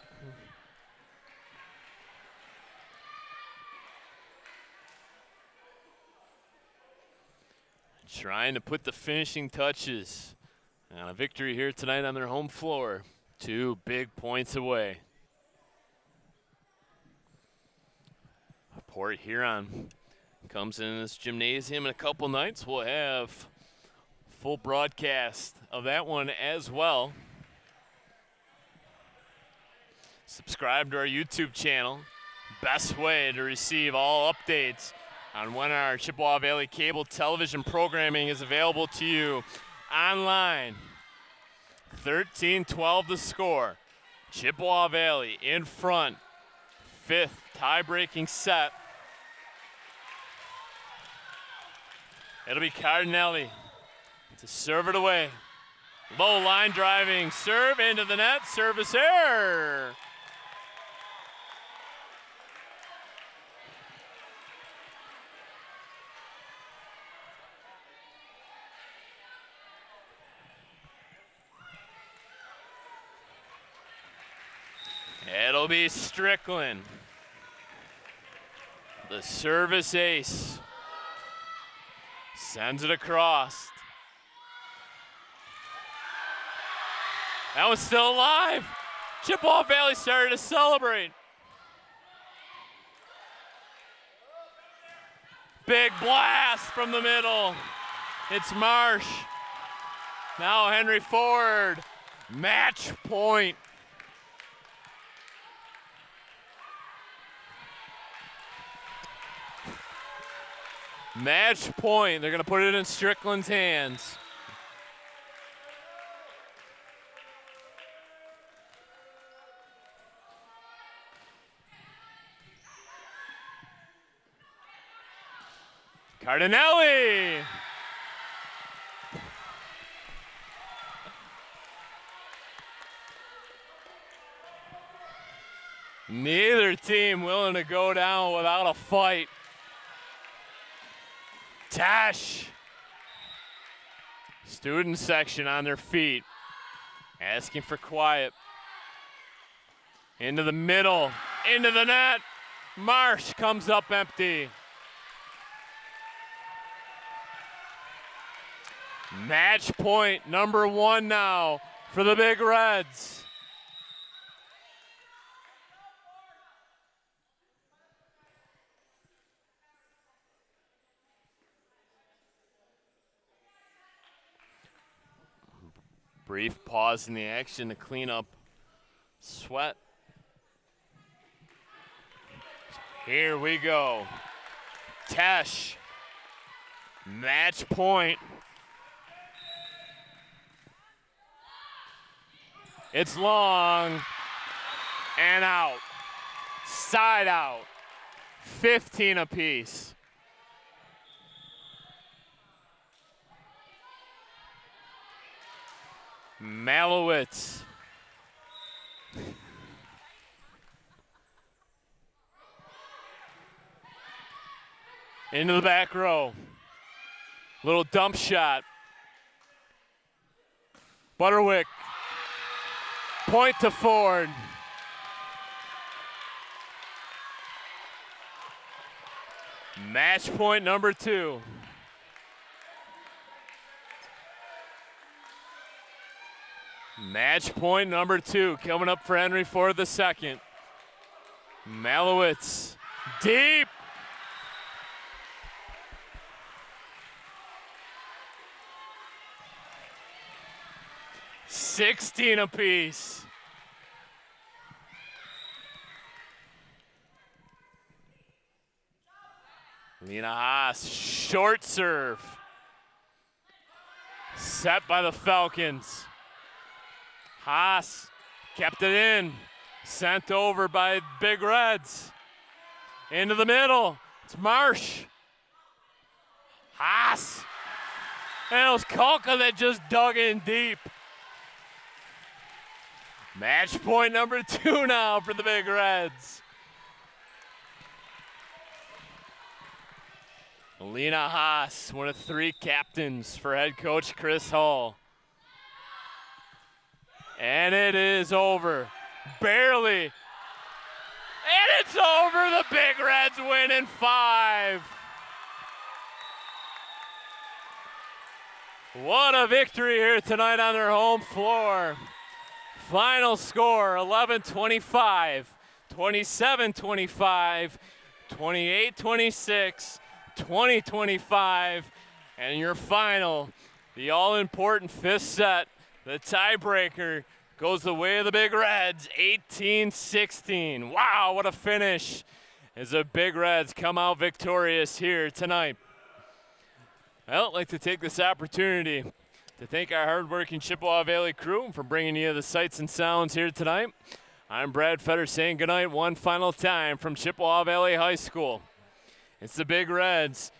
Trying to put the finishing touches on a victory here tonight on their home floor. 2 big points away. Port Huron comes in this gymnasium in a couple nights. We'll have full broadcast of that one as well. Subscribe to our YouTube channel. Best way to receive all updates on when our Chippewa Valley cable television programming is available to you online. 13-12 the score. Chippewa Valley in front. 5th tie-breaking set. It'll be Cardinelli to serve it away. Low line driving serve into the net. Service error. It'll be Strickland. The service ace. Sends it across. That one's still alive. Chippewa Valley started to celebrate. Big blast from the middle. It's Marsh. Now Henry Ford. Match point. Match point. They're going to put it in Strickland's hands. Cardinelli. Neither team willing to go down without a fight. Tash. Student section on their feet. Asking for quiet. Into the middle. Into the net. Marsh comes up empty. Match point number 1 now for the Big Reds. Brief pause in the action to clean up sweat. Here we go. Tesh. Match point. It's long and out. Side out. 15 apiece. Malowitz. Into the back row. Little dump shot. Butterwick. Point to Ford. Match point number 2. Match point number 2 coming up for Henry Ford the second. Malowitz, deep. $16 apiece. Lena Haas, short serve. Set by the Falcons. Haas kept it in. Sent over by Big Reds. Into the middle. It's Marsh. Haas. And it was Kalka that just dug in deep. Match point number 2 now for the Big Reds. Lena Haas, one of 3 captains for head coach Chris Hall. And it is over. Barely. And it's over. The Big Reds win in 5. What a victory here tonight on their home floor. Final score, 11-25, 27-25, 28-26, 20-25, and your final, the all-important 5th set, the tiebreaker, goes the way of the Big Reds, 18-16. Wow, what a finish as the Big Reds come out victorious here tonight. I'd like to take this opportunity to thank our hardworking Chippewa Valley crew for bringing you the sights and sounds here tonight. I'm Brad Fetter saying goodnight one final time from Chippewa Valley High School. It's the Big Reds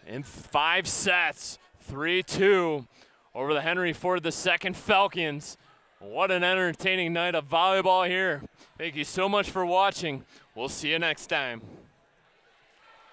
in 5 sets, 3-2 over the Henry Ford II Falcons. What an entertaining night of volleyball here. Thank you so much for watching. We'll see you next time.